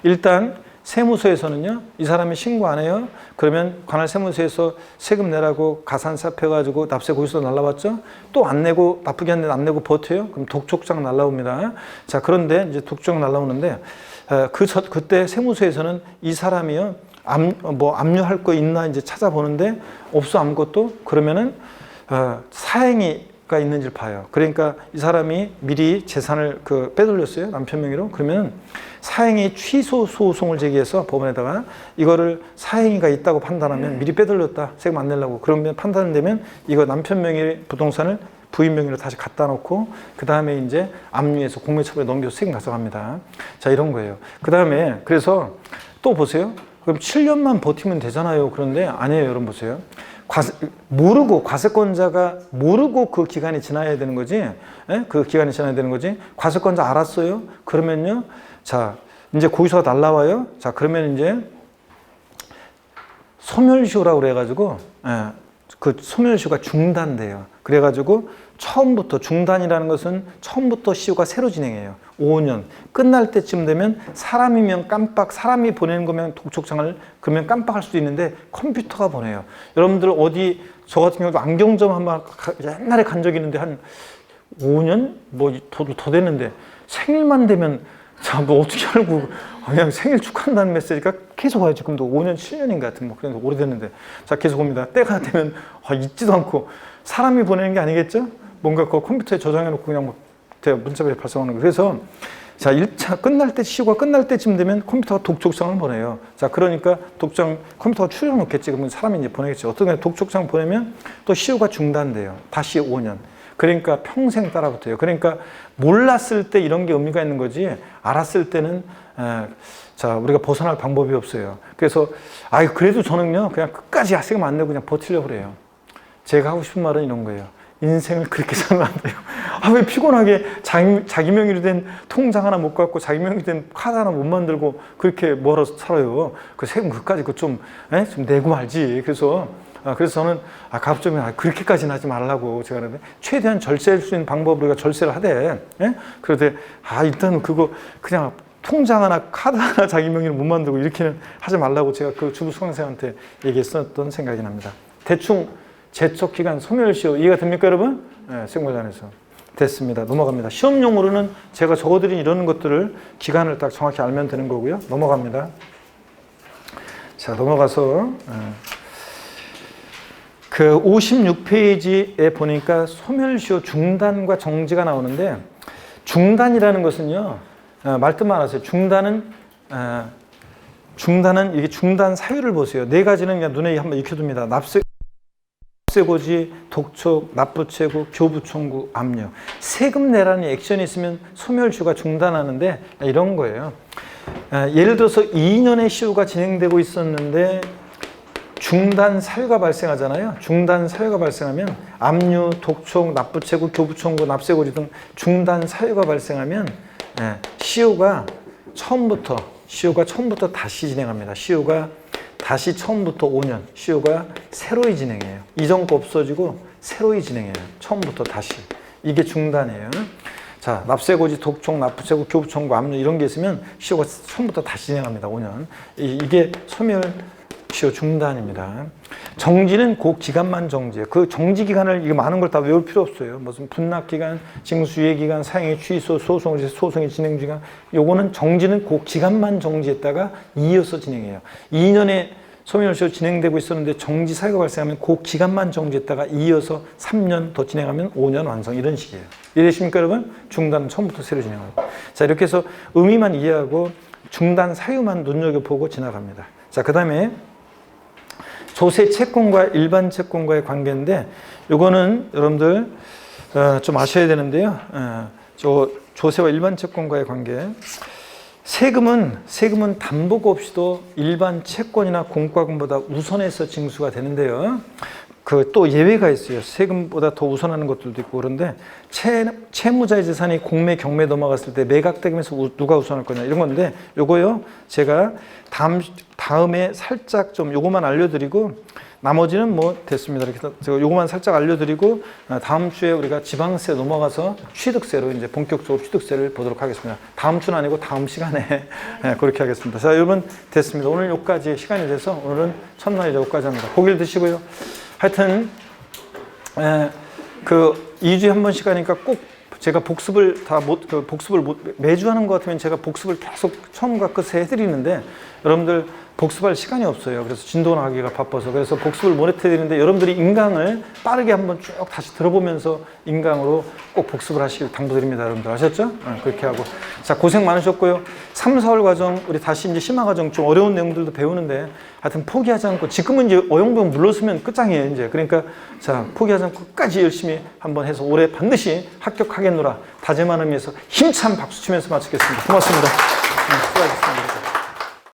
일단 세무서에서는요, 이 사람이 신고 안 해요. 그러면 관할 세무서에서 세금 내라고 가산세 합해가지고 납세 고지서 날라왔죠. 또 안 내고, 나쁘게 한 데 안 내고 버텨요. 그럼 독촉장 날라옵니다. 자, 그런데 이제 독촉장 날라오는데 그때 세무서에서는 이 사람이요, 압류할 거 있나 이제 찾아보는데 없어 아무것도. 그러면은 사행위가 있는지를 봐요. 그러니까 이 사람이 미리 재산을 빼돌렸어요. 남편 명의로. 그러면 사행위 취소 소송을 제기해서 법원에다가 이거를 사행위가 있다고 판단하면, 미리 빼돌렸다, 세금 안 내려고, 그러면 판단되면 이거 남편 명의 부동산을 부인 명의로 다시 갖다 놓고 그 다음에 이제 압류해서 공매처분에 넘겨서 세금 가져갑니다. 자, 이런 거예요. 그 다음에 그래서 또 보세요. 그럼 7년만 버티면 되잖아요. 그런데 아니에요. 여러분 보세요. 과세권자가 모르고 그 기간이 지나야 되는 거지. 예? 그 기간이 지나야 되는 거지. 과세권자 알았어요. 그러면요. 자, 이제 고의서가 날라와요. 자, 그러면 이제 소멸시효라고 그래가지고, 그 소멸시효가 중단돼요. 그래가지고 처음부터, 중단이라는 것은 처음부터 시효가 새로 진행해요. 5년 끝날 때쯤 되면 사람이면 사람이 보내는 거면 독촉장을 그러면 깜빡할 수도 있는데 컴퓨터가 보내요. 여러분들 어디, 저 같은 경우도 안경점 한번 옛날에 간 적이 있는데 한 5년? 뭐 더 됐는데 생일만 되면 자, 뭐 어떻게 알고 그냥 생일 축하한다는 메시지가 계속 와요. 지금도 5년, 7년인 것 같은 뭐 그래서 오래됐는데 자 계속 옵니다. 때가 되면 잊지도 않고 사람이 보내는 게 아니겠죠? 뭔가 그 컴퓨터에 저장해놓고 그냥 뭐 문자에 발송하는 거. 그래서 자 1차 끝날 때 시효가 끝날 때쯤 되면 컴퓨터가 독촉장을 보내요. 자 그러니까 컴퓨터가 추려놓겠지. 그러면 사람이 이제 보내겠지. 어떤 게 독촉장 보내면 또 시효가 중단돼요. 다시 5년. 그러니까 평생 따라붙어요. 그러니까 몰랐을 때 이런 게 의미가 있는 거지 알았을 때는 자 우리가 벗어날 방법이 없어요. 그래서 그래도 저는요 그냥 끝까지 야식을 안 내고 그냥 버티려고 그래요. 제가 하고 싶은 말은 이런 거예요. 인생을 그렇게 살면 안 돼요. 왜 피곤하게 자기 명의로 된 통장 하나 못 갖고 자기 명의로 된 카드 하나 못 만들고 그렇게 멀어서 살아요. 그 세금 그까지 좀 내고 말지. 그래서 저는 가급적이면 그렇게까지는 하지 말라고 제가 그러는데 최대한 절세할 수 있는 방법으로 우리가 절세를 하되 그런데 일단 그거 그냥 통장 하나 카드 하나 자기 명의로 못 만들고 이렇게는 하지 말라고 제가 그 주부 수강생한테 얘기했었던 생각이 납니다. 대충 제척기간 소멸시효 이해가 됩니까 여러분? 세무관련해서 됐습니다. 넘어갑니다. 시험용으로는 제가 적어드린 이런 것들을 기간을 딱 정확히 알면 되는 거고요. 넘어갑니다. 자 넘어가서 그 56페이지에 보니까 소멸시효 중단과 정지가 나오는데 중단이라는 것은요 말뜻만 하세요. 중단은 이게 중단 사유를 보세요. 네 가지는 그냥 눈에 한번 익혀둡니다. 납세고지, 독촉, 납부채고, 교부청구, 압류. 세금 내라는 액션이 있으면 소멸시효가 중단하는데 이런 거예요. 예를 들어서 2년의 시효가 진행되고 있었는데 중단 사유가 발생하잖아요. 중단 사유가 발생하면 압류, 독촉, 납부채고, 교부청구, 납세고지 등 중단 사유가 발생하면 시효가 처음부터 다시 진행합니다. 시효가 다시 처음부터 5년, 시효가 새로이 진행해요. 이전 거 없어지고 새로이 진행해요. 처음부터 다시. 이게 중단이에요. 자, 납세고지, 독촉, 납부채고, 교부청구, 압류 이런 게 있으면 시효가 처음부터 다시 진행합니다. 5년. 이게 소멸시효 중단입니다. 정지는 그 기간만 정지예요. 그 정지 기간을 이거 많은 걸 다 외울 필요 없어요. 무슨 분납 기간, 징수유예 기간, 사형의 취소, 소송의 진행 기간. 요거는 정지는 그 기간만 정지했다가 이어서 진행해요. 2년에 소멸시효 진행되고 있었는데 정지 사유가 발생하면 그 기간만 정지했다가 이어서 3년 더 진행하면 5년 완성 이런 식이에요. 이해되십니까 여러분? 중단은 처음부터 새로 진행하고. 자 이렇게 해서 의미만 이해하고 중단 사유만 눈여겨보고 지나갑니다. 자 그 다음에 조세 채권과 일반 채권과의 관계인데 요거는 여러분들 좀 아셔야 되는데요. 조세와 일반 채권과의 관계. 세금은 담보가 없이도 일반 채권이나 공과금보다 우선해서 징수가 되는데요. 그 또 예외가 있어요. 세금보다 더 우선하는 것들도 있고 그런데 채무자의 재산이 공매 경매 넘어갔을 때 매각되면서 누가 우선할 거냐 이런 건데 요거요 제가 다음에 살짝 좀 요거만 알려드리고 나머지는 뭐 됐습니다. 이렇게 제가 요거만 살짝 알려드리고 다음 주에 우리가 지방세 넘어가서 취득세로 이제 본격적으로 취득세를 보도록 하겠습니다. 다음 주는 아니고 다음 시간에 그렇게 하겠습니다. 자 여러분 됐습니다. 오늘 여기까지 시간이 돼서 오늘은 첫날이자 여기까지 합니다. 고기를 드시고요. 하여튼 그 2주에 한 번씩 하니까 꼭 제가 복습을 매주 하는 것 같으면 제가 복습을 계속 처음과 끝에 해드리는데 여러분들 복습할 시간이 없어요. 그래서 진도 나가기가 바빠서 그래서 복습을 못 해드리는데 여러분들이 인강을 빠르게 한번 쭉 다시 들어보면서 인강으로 꼭 복습을 하시길 당부드립니다. 여러분들 아셨죠? 그렇게 하고 자 고생 많으셨고요. 3, 4월 과정 우리 다시 이제 심화 과정 좀 어려운 내용들도 배우는데 하여튼 포기하지 않고 지금은 이제 어영부영 물러서면 끝장이에요. 이제 그러니까 자 포기하지 않고 끝까지 열심히 한번 해서 올해 반드시 합격하겠노라 다짐하는 의미에서 힘찬 박수 치면서 마치겠습니다. 고맙습니다. 수고하셨습니다.